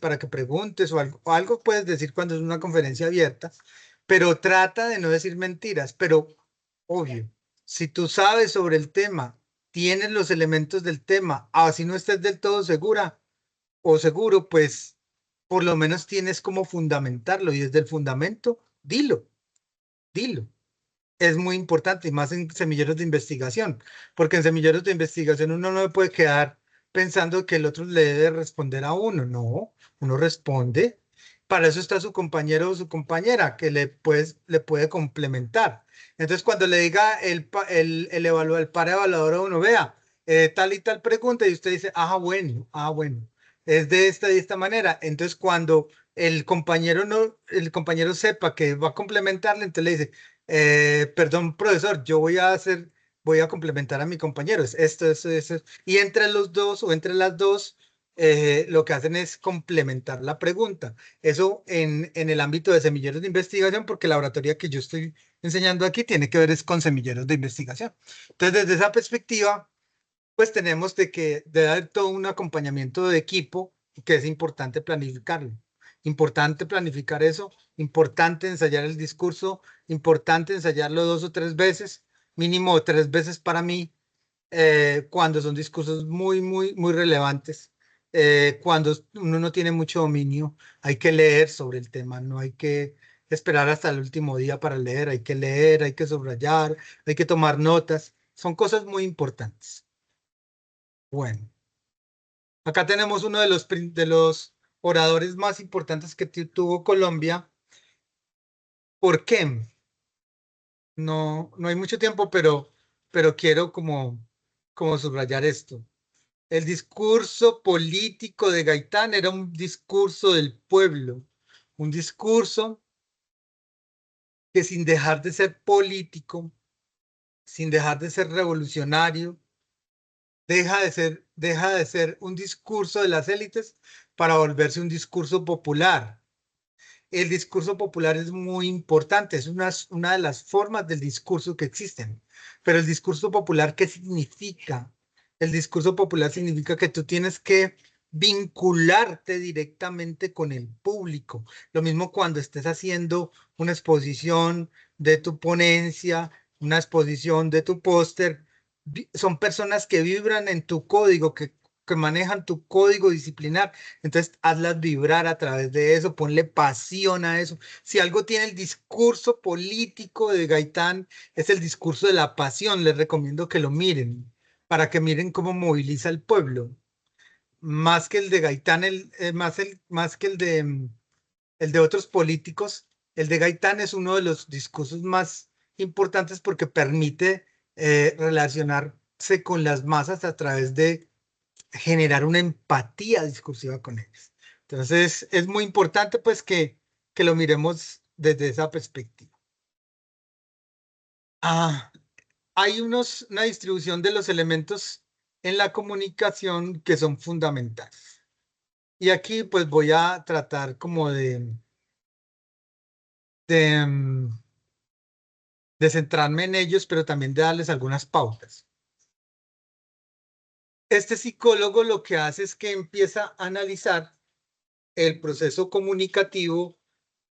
o algo puedes decir cuando es una conferencia abierta, pero trata de no decir mentiras, pero obvio, si tú sabes sobre el tema, tienes los elementos del tema, así no estés del todo segura o seguro, pues por lo menos tienes como fundamentarlo y desde el fundamento, dilo. Es muy importante y más en semilleros de investigación, porque en semilleros de investigación uno no puede quedar pensando que el otro le debe responder a uno, no, uno responde. Para eso está su compañero o su compañera que le puede complementar. Entonces, cuando le diga el para evaluador a uno, vea, tal y tal pregunta, y usted dice, bueno, es de esta y esta manera. Entonces, cuando el compañero no, el compañero sepa que va a complementarle, entonces le dice, perdón, profesor, voy a complementar a mi compañero. Es esto, eso, eso. Y entre los dos o entre las dos, lo que hacen es complementar la pregunta. Eso en el ámbito de semilleros de investigación, porque la oratoria que yo estoy enseñando aquí tiene que ver es con semilleros de investigación. Entonces, desde esa perspectiva, pues tenemos de dar todo un acompañamiento de equipo, que es importante planificarlo. Importante planificar eso, importante ensayar el discurso, importante ensayarlo 2 o 3 veces, mínimo 3 veces para mí, cuando son discursos muy relevantes. Cuando uno no tiene mucho dominio, hay que leer sobre el tema, no hay que esperar hasta el último día para leer, hay que subrayar, hay que tomar notas. Son cosas muy importantes. Bueno, acá tenemos uno de los oradores más importantes que tuvo Colombia. ¿Por qué? No hay mucho tiempo, pero quiero como subrayar esto. El discurso político de Gaitán era un discurso del pueblo, un discurso que sin dejar de ser político, sin dejar de ser revolucionario, deja de ser un discurso de las élites para volverse un discurso popular. El discurso popular es muy importante, es una de las formas del discurso que existen. Pero el discurso popular, ¿qué significa? El discurso popular significa que tú tienes que vincularte directamente con el público. Lo mismo cuando estés haciendo una exposición de tu ponencia, una exposición de tu póster. Son personas que vibran en tu código, que manejan tu código disciplinar. Entonces, hazlas vibrar a través de eso, ponle pasión a eso. Si algo tiene el discurso político de Gaitán, es el discurso de la pasión. Les recomiendo que lo miren, para que miren cómo moviliza el pueblo. Más que el de Gaitán, más que el de otros políticos, el de Gaitán es uno de los discursos más importantes porque permite relacionarse con las masas a través de generar una empatía discursiva con ellos. Entonces, es muy importante pues que lo miremos desde esa perspectiva. Hay una distribución de los elementos en la comunicación que son fundamentales. Y aquí pues voy a tratar como de centrarme en ellos, pero también de darles algunas pautas. Este psicólogo lo que hace es que empieza a analizar el proceso comunicativo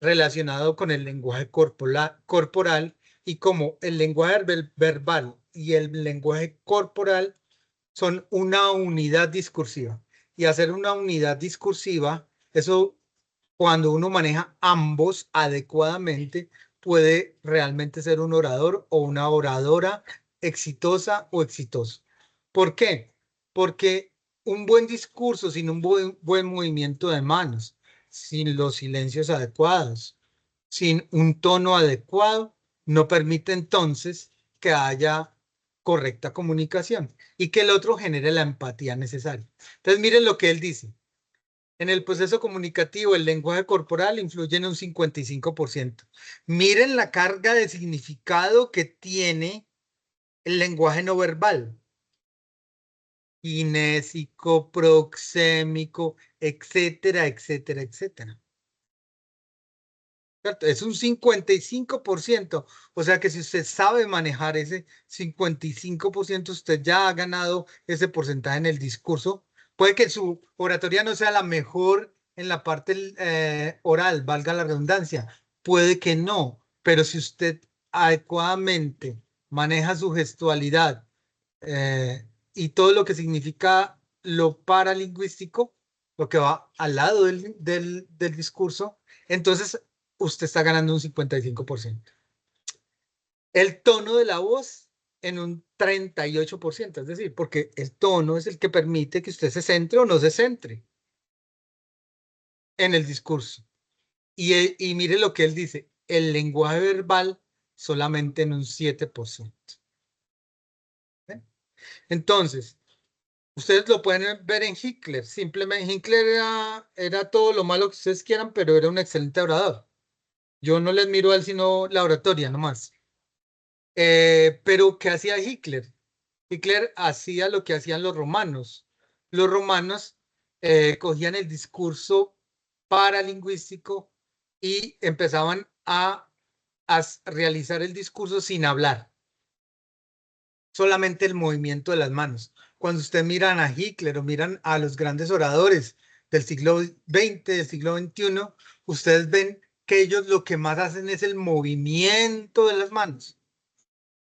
relacionado con el lenguaje corporal y cómo el lenguaje verbal y el lenguaje corporal son una unidad discursiva. Y hacer una unidad discursiva, eso cuando uno maneja ambos adecuadamente, puede realmente ser un orador o una oradora exitosa o exitoso. ¿Por qué? Porque un buen discurso sin un buen movimiento de manos, sin los silencios adecuados, sin un tono adecuado, no permite entonces que haya correcta comunicación y que el otro genere la empatía necesaria. Entonces, miren lo que él dice. En el proceso comunicativo, el lenguaje corporal influye en un 55%. Miren la carga de significado que tiene el lenguaje no verbal. Kinésico, proxémico, etcétera, etcétera, etcétera. Es un 55%. O sea que si usted sabe manejar ese 55%, usted ya ha ganado ese porcentaje en el discurso. Puede que su oratoria no sea la mejor en la parte oral, valga la redundancia. Puede que no, pero si usted adecuadamente maneja su gestualidad y todo lo que significa lo paralingüístico, lo que va al lado del discurso, entonces usted está ganando un 55%. El tono de la voz en un 38%, es decir, porque el tono es el que permite que usted se centre o no se centre en el discurso. Y mire lo que él dice, el lenguaje verbal solamente en un 7%. ¿Ven? Entonces, ustedes lo pueden ver en Hitler. Simplemente Hitler era todo lo malo que ustedes quieran, pero era un excelente orador. Yo no les miro a él sino la oratoria nomás. Pero ¿qué hacía Hitler? Hitler hacía lo que hacían los romanos. Los romanos cogían el discurso paralingüístico y empezaban a realizar el discurso sin hablar. Solamente el movimiento de las manos. Cuando ustedes miran a Hitler o miran a los grandes oradores del siglo XX, del siglo XXI, ustedes ven que ellos lo que más hacen es el movimiento de las manos.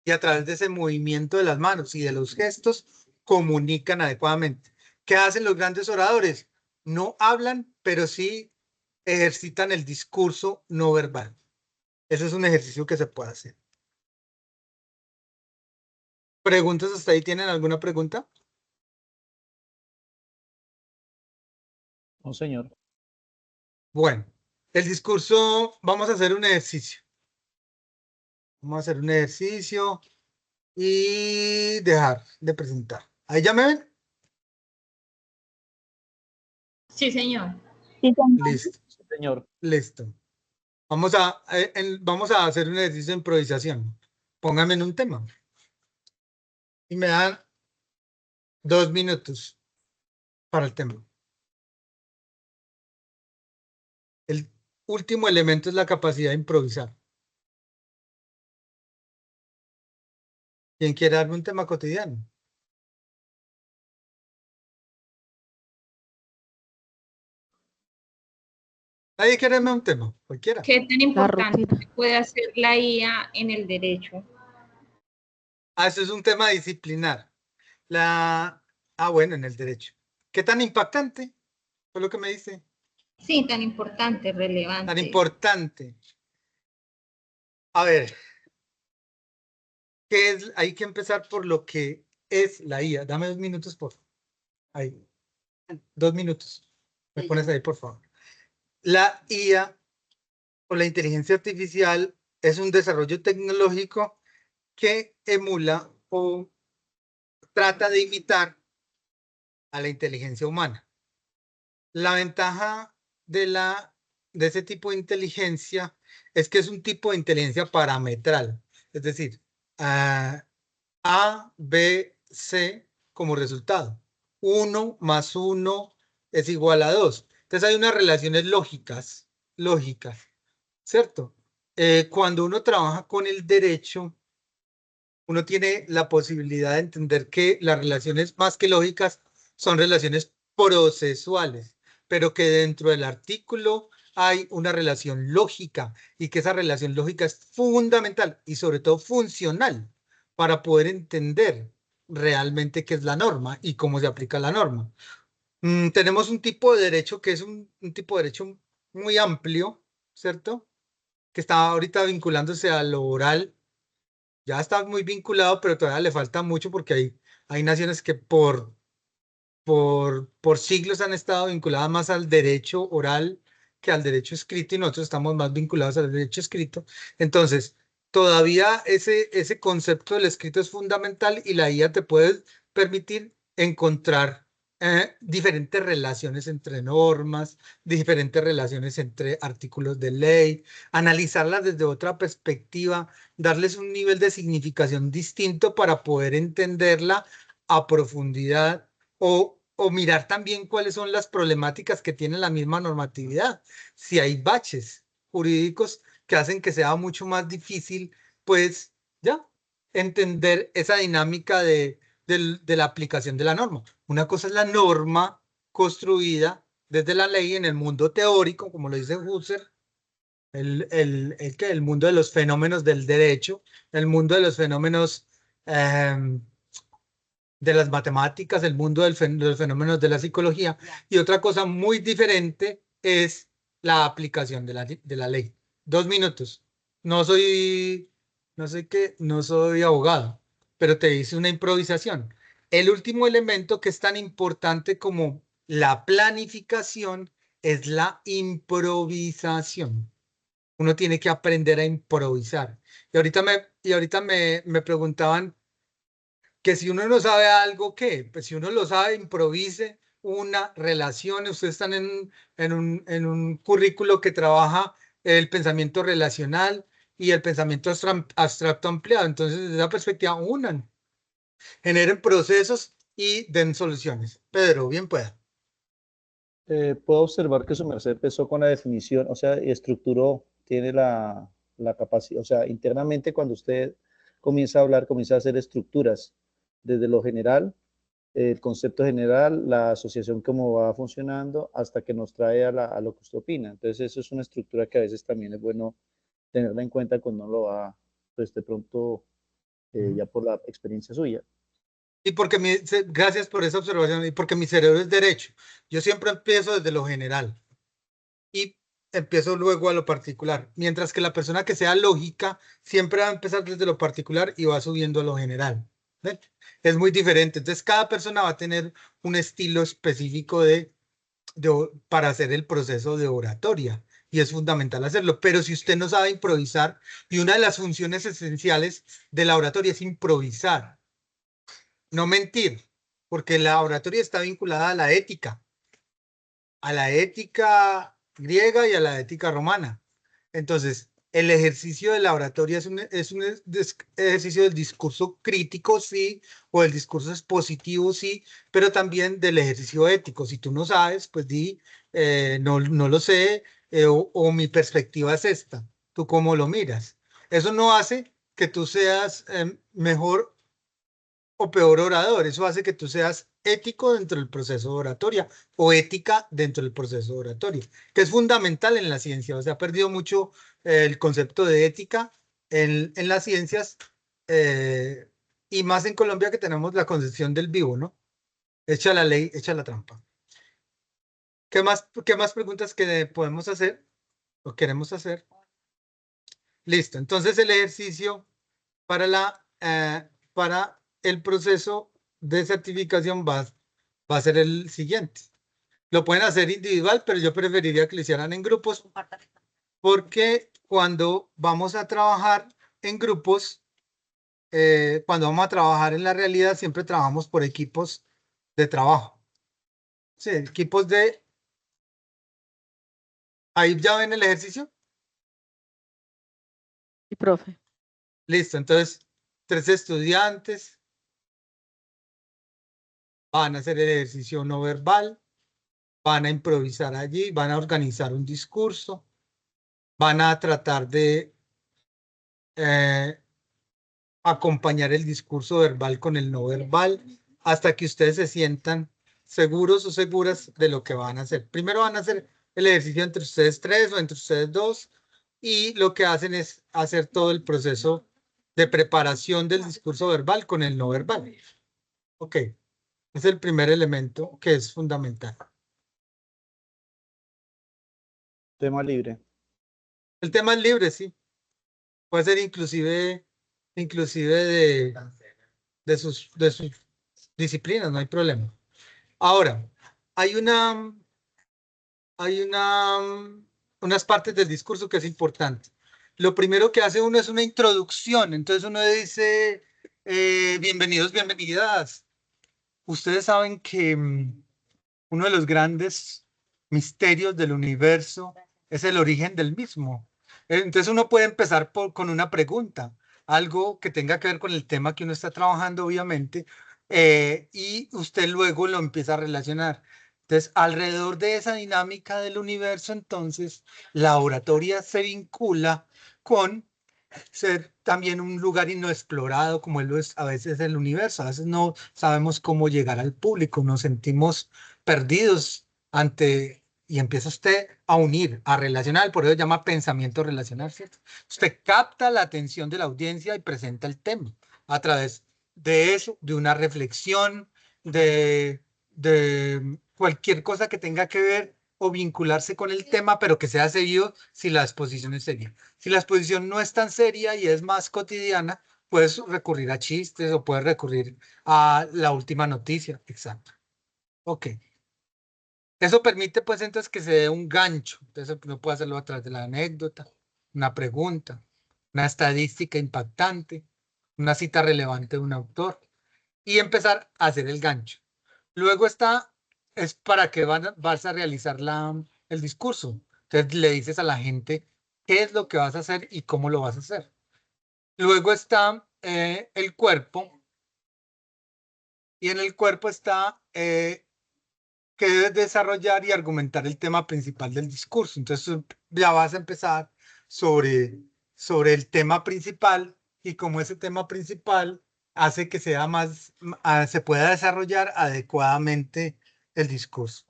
Y a través de ese movimiento de las manos y de los gestos, comunican adecuadamente. ¿Qué hacen los grandes oradores? No hablan, pero sí ejercitan el discurso no verbal. Ese es un ejercicio que se puede hacer. ¿Preguntas hasta ahí? ¿Tienen alguna pregunta? No, señor. Bueno, el discurso, vamos a hacer un ejercicio. Vamos a hacer un ejercicio y dejar de presentar. ¿Ahí ya me ven? Sí, señor. Listo, Sí, señor. listo. Vamos a hacer un ejercicio de improvisación. Pónganme en un tema. Y me dan 2 minutos para el tema. El último elemento es la capacidad de improvisar. ¿Quién quiere darme un tema cotidiano? ¿Nadie quiere darme un tema? Cualquiera. ¿Qué tan importante rutina. puede hacer la IA en el derecho? Eso es un tema disciplinar. Bueno, en el derecho. ¿Qué tan impactante? Fue lo que me dice. Sí, tan importante, relevante. Tan importante. A ver. Hay que empezar por lo que es la IA. Dame 2 minutos, por favor. Ahí. 2 minutos. Me pones ahí, por favor. La IA o la inteligencia artificial es un desarrollo tecnológico que emula o trata de imitar a la inteligencia humana. La ventaja de ese tipo de inteligencia es que es un tipo de inteligencia parametral, es decir, A, B, C como resultado. 1 más 1 es igual a 2. Entonces hay unas relaciones lógicas, ¿cierto? Cuando uno trabaja con el derecho, uno tiene la posibilidad de entender que las relaciones más que lógicas son relaciones procesuales, pero que dentro del artículo hay una relación lógica y que esa relación lógica es fundamental y sobre todo funcional para poder entender realmente qué es la norma y cómo se aplica la norma. Tenemos un tipo de derecho que es un tipo de derecho muy amplio, ¿cierto? Que está ahorita vinculándose a lo oral. Ya está muy vinculado, pero todavía le falta mucho porque hay naciones que por siglos han estado vinculadas más al derecho oral que al derecho escrito y nosotros estamos más vinculados al derecho escrito. Entonces, todavía ese concepto del escrito es fundamental y la IA te puede permitir encontrar diferentes relaciones entre normas, diferentes relaciones entre artículos de ley, analizarlas desde otra perspectiva, darles un nivel de significación distinto para poder entenderla a profundidad o mirar también cuáles son las problemáticas que tiene la misma normatividad. Si hay baches jurídicos que hacen que sea mucho más difícil, pues ya, entender esa dinámica de la aplicación de la norma. Una cosa es la norma construida desde la ley en el mundo teórico, como lo dice Husserl, el mundo de los fenómenos del derecho, el mundo de los fenómenos de las matemáticas, el mundo de los fenómenos de la psicología, y otra cosa muy diferente es la aplicación de la ley. 2 minutos. No soy abogado, pero te hice una improvisación. El último elemento que es tan importante como la planificación es la improvisación. Uno tiene que aprender a improvisar. Y ahorita me preguntaban que si uno no sabe algo, ¿qué? Pues si uno lo sabe, improvise una relación. Ustedes están en un currículo que trabaja el pensamiento relacional y el pensamiento abstracto ampliado. Entonces, desde esa perspectiva, unan, generen procesos y den soluciones. Pedro, bien pueda. Puedo observar que su merced empezó con la definición, o sea, y estructuró, tiene la capacidad, o sea, internamente cuando usted comienza a hablar, comienza a hacer estructuras desde lo general, el concepto general, la asociación, cómo va funcionando, hasta que nos trae a lo que usted opina. Entonces, eso es una estructura que a veces también es bueno tenerla en cuenta cuando uno lo va, pues de pronto, ya por la experiencia suya. Y porque gracias por esa observación, y porque mi cerebro es derecho. Yo siempre empiezo desde lo general y empiezo luego a lo particular, mientras que la persona que sea lógica siempre va a empezar desde lo particular y va subiendo a lo general. ¿Ven? Es muy diferente. Entonces, cada persona va a tener un estilo específico para hacer el proceso de oratoria y es fundamental hacerlo. Pero si usted no sabe improvisar, y una de las funciones esenciales de la oratoria es improvisar, no mentir, porque la oratoria está vinculada a la ética griega y a la ética romana. Entonces, el ejercicio de la oratoria es un ejercicio del discurso crítico, sí, o del discurso expositivo, sí, pero también del ejercicio ético. Si tú no sabes, pues di, no lo sé, o mi perspectiva es esta. ¿Tú cómo lo miras? Eso no hace que tú seas mejor o peor orador. Eso hace que tú seas ético dentro del proceso de oratoria o ética dentro del proceso de oratoria, que es fundamental en la ciencia. O sea, ha perdido mucho el concepto de ética en las ciencias y más en Colombia que tenemos la concepción del vivo, ¿no? Echa la ley, echa la trampa. ¿Qué más preguntas que podemos hacer o queremos hacer? Listo. Entonces el ejercicio para el proceso de certificación va a ser el siguiente. Lo pueden hacer individual, pero yo preferiría que lo hicieran en grupos, porque cuando vamos a trabajar en grupos, cuando vamos a trabajar en la realidad, siempre trabajamos por equipos de trabajo. Sí, equipos de... Ahí ya ven el ejercicio. Sí, profe. Listo, entonces 3 estudiantes van a hacer el ejercicio no verbal, van a improvisar allí, van a organizar un discurso, van a tratar de acompañar el discurso verbal con el no verbal hasta que ustedes se sientan seguros o seguras de lo que van a hacer. Primero van a hacer el ejercicio entre ustedes 3 o entre ustedes 2 y lo que hacen es hacer todo el proceso de preparación del discurso verbal con el no verbal. Ok, es el primer elemento que es fundamental. Tema libre. El tema es libre, sí. Puede ser inclusive de sus disciplinas, no hay problema. Ahora, hay una unas partes del discurso que es importante. Lo primero que hace uno es una introducción, entonces uno dice, bienvenidos, bienvenidas. Ustedes saben que uno de los grandes misterios del universo es el origen del mismo. Entonces uno puede empezar con una pregunta, algo que tenga que ver con el tema que uno está trabajando, obviamente, y usted luego lo empieza a relacionar. Entonces, alrededor de esa dinámica del universo, entonces, la oratoria se vincula con ser también un lugar inexplorado, como lo es a veces el universo. A veces no sabemos cómo llegar al público, nos sentimos perdidos ante, y empieza usted a unir, a relacionar, por eso se llama pensamiento relacional, ¿cierto? Usted capta la atención de la audiencia y presenta el tema a través de eso, de una reflexión, de cualquier cosa que tenga que ver o vincularse con el tema, pero que sea seguido si la exposición es seria. Si la exposición no es tan seria y es más cotidiana, puedes recurrir a chistes o puedes recurrir a la última noticia. Exacto. Ok. Eso permite, pues, entonces que se dé un gancho. Entonces, uno puede hacerlo a través de la anécdota, una pregunta, una estadística impactante, una cita relevante de un autor y empezar a hacer el gancho. Luego está, es para que vas a realizar el discurso. Entonces le dices a la gente qué es lo que vas a hacer y cómo lo vas a hacer. Luego está el cuerpo. Y en el cuerpo está que debes desarrollar y argumentar el tema principal del discurso. Entonces ya vas a empezar sobre el tema principal y cómo ese tema principal hace que sea más, se pueda desarrollar adecuadamente el discurso.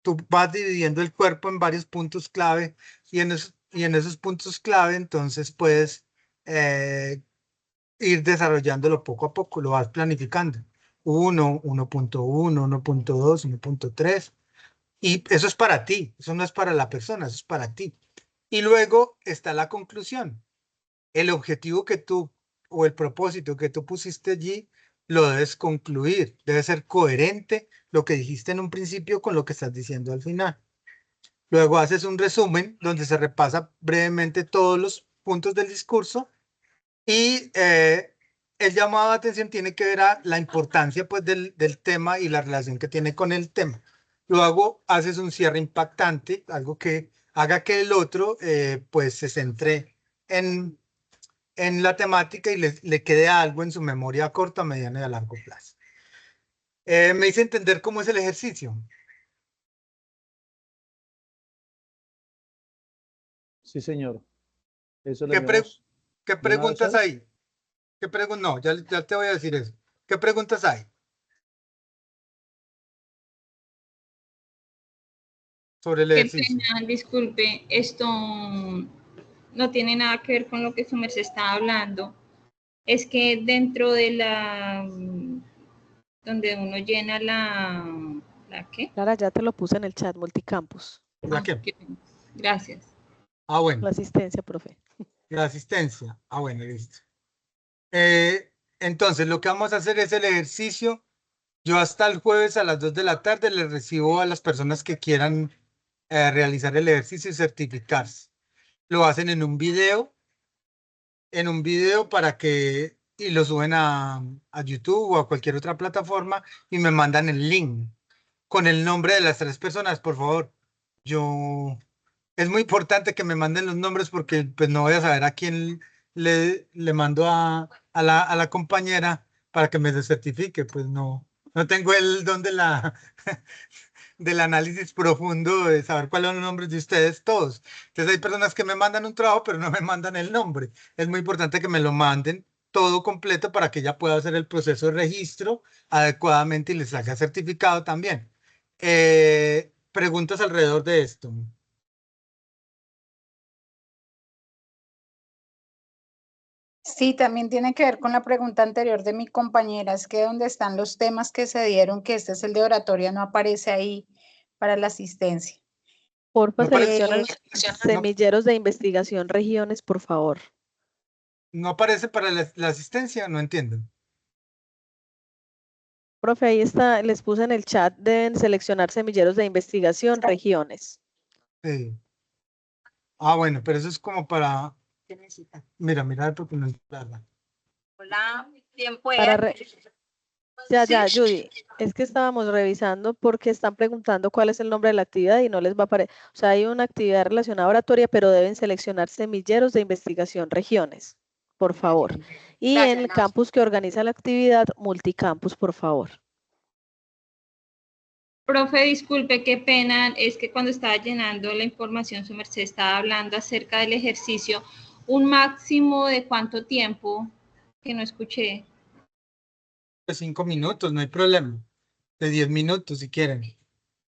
Tú vas dividiendo el cuerpo en varios puntos clave y en esos puntos clave entonces puedes ir desarrollándolo poco a poco, lo vas planificando. 1, 1.1, 1.2, 1.3. Y eso es para ti, eso no es para la persona, eso es para ti. Y luego está la conclusión. El objetivo que tú o el propósito que tú pusiste allí lo debes concluir. Debe ser coherente lo que dijiste en un principio con lo que estás diciendo al final. Luego haces un resumen donde se repasa brevemente todos los puntos del discurso y el llamado de atención tiene que ver a la importancia pues, del tema y la relación que tiene con el tema. Luego haces un cierre impactante, algo que haga que el otro pues se centre en la temática y le quede algo en su memoria a corto, a mediano y a largo plazo. Me hice entender cómo es el ejercicio. Sí, señor. Eso lo ¿Qué, enviamos ¿qué de una vez preguntas ahí. hay? No, ya te voy a decir eso. ¿Qué preguntas hay sobre el Qué ejercicio? pena, disculpe, esto no tiene nada que ver con lo que su merced está hablando. Es que dentro de donde uno llena ¿la qué? Clara, ya te lo puse en el chat, multicampus. ¿La qué? Gracias. Ah, bueno. La asistencia, profe. La asistencia. Ah, bueno, listo. Entonces, lo que vamos a hacer es el ejercicio. Yo hasta el jueves a las 2 de la tarde les recibo a las personas que quieran realizar el ejercicio y certificarse. Lo hacen en un video para que, y lo suben a YouTube o a cualquier otra plataforma y me mandan el link con el nombre de las 3 personas, por favor. Es muy importante que me manden los nombres porque pues no voy a saber a quién le mando a la compañera para que me certifique, pues no tengo el don del análisis profundo de saber cuáles son los nombres de ustedes todos. Entonces hay personas que me mandan un trabajo, pero no me mandan el nombre. Es muy importante que me lo manden todo completo para que ella pueda hacer el proceso de registro adecuadamente y les salga certificado también. Preguntas alrededor de esto. Sí, también tiene que ver con la pregunta anterior de mi compañera, es que donde están los temas que se dieron, que este es el de oratoria, no aparece ahí para la asistencia. Porfa, No aparece- seleccionan semilleros de investigación regiones, por favor. No aparece para la asistencia, no entiendo. Profe, ahí está, les puse en el chat, deben seleccionar semilleros de investigación regiones. Sí. Ah, bueno, pero eso es como para... ¿Qué necesita? Mira, porque no entrarla. Hola, tiempo es. Para Ya, Judy, es que estábamos revisando porque están preguntando cuál es el nombre de la actividad y no les va a aparecer. O sea, hay una actividad relacionada a oratoria, pero deben seleccionar semilleros de investigación regiones, por favor. Y Gracias, en el Nancy. campus que organiza la actividad, multicampus, por favor. Profe, disculpe, qué pena, es que cuando estaba llenando la información, su merced estaba hablando acerca del ejercicio. ¿Un máximo de cuánto tiempo? Que no escuché. De 5 minutos, no hay problema. De 10 minutos, si quieren.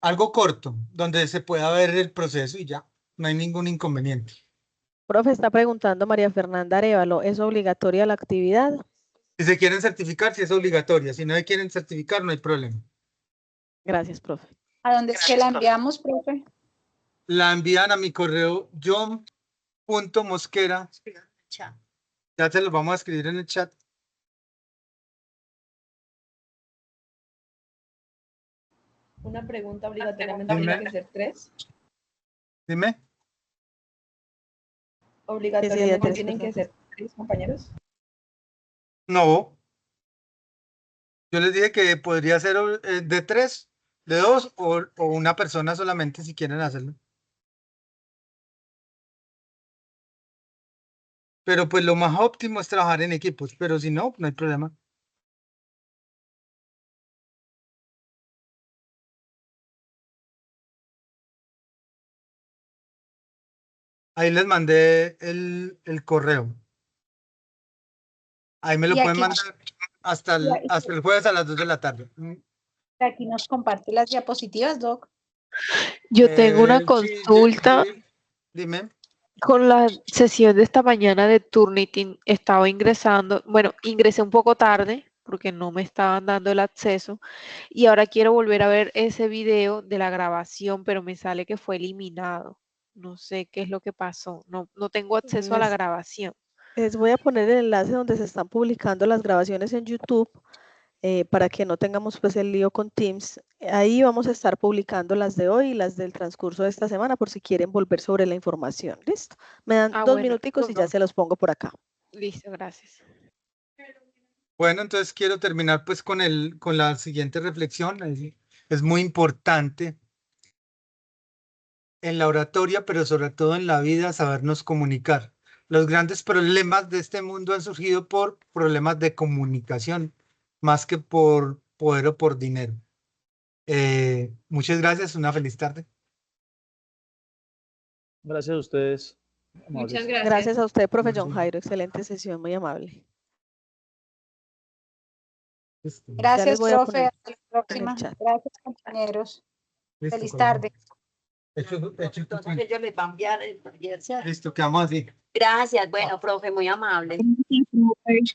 Algo corto, donde se pueda ver el proceso y ya. No hay ningún inconveniente. Profe, está preguntando María Fernanda Arévalo, ¿es obligatoria la actividad? Si se quieren certificar, si es obligatoria. Si no se quieren certificar, no hay problema. Gracias, profe. ¿A dónde es que la enviamos, profe? La envían a mi correo john.mosquera. Ya se los vamos a escribir en el chat. Una pregunta, obligatoriamente Dime. tiene que ser 3. Dime. Obligatoriamente tres tienen que personas. ser 3 compañeros. No. Yo les dije que podría ser de 3, de 2 o una persona solamente si quieren hacerlo. Pero pues lo más óptimo es trabajar en equipos, pero si no, no hay problema. Ahí les mandé el correo. Ahí me lo Y pueden aquí- mandar hasta el jueves a las 2 de la tarde. Aquí nos comparte las diapositivas, Doc. Yo tengo una Sí, consulta Dime. con la sesión de esta mañana de Turnitin. Estaba ingresando, bueno, ingresé un poco tarde porque no me estaban dando el acceso y ahora quiero volver a ver ese video de la grabación, pero me sale que fue eliminado. No sé qué es lo que pasó. No tengo acceso a la grabación. Les voy a poner el enlace donde se están publicando las grabaciones en YouTube para que no tengamos pues el lío con Teams. Ahí vamos a estar publicando las de hoy y las del transcurso de esta semana por si quieren volver sobre la información. ¿Listo? Me dan 2 Bueno, minuticos y ya se los pongo por acá. listo, gracias. Bueno, entonces quiero terminar pues con la siguiente reflexión. Es muy importante en la oratoria, pero sobre todo en la vida, sabernos comunicar. Los grandes problemas de este mundo han surgido por problemas de comunicación, más que por poder o por dinero. Muchas gracias, una feliz tarde. Gracias a ustedes. Muchas gracias. Gracias a usted, profe John Jairo. Excelente sesión, muy amable. Gracias, les voy a profe. poner Hasta la próxima. en el chat. Gracias, compañeros. Listo, Feliz corazón. tarde. Entonces ellos les van a enviar el taller, ¿cierto? Listo, quedamos así. Gracias, bueno, profe, muy amable.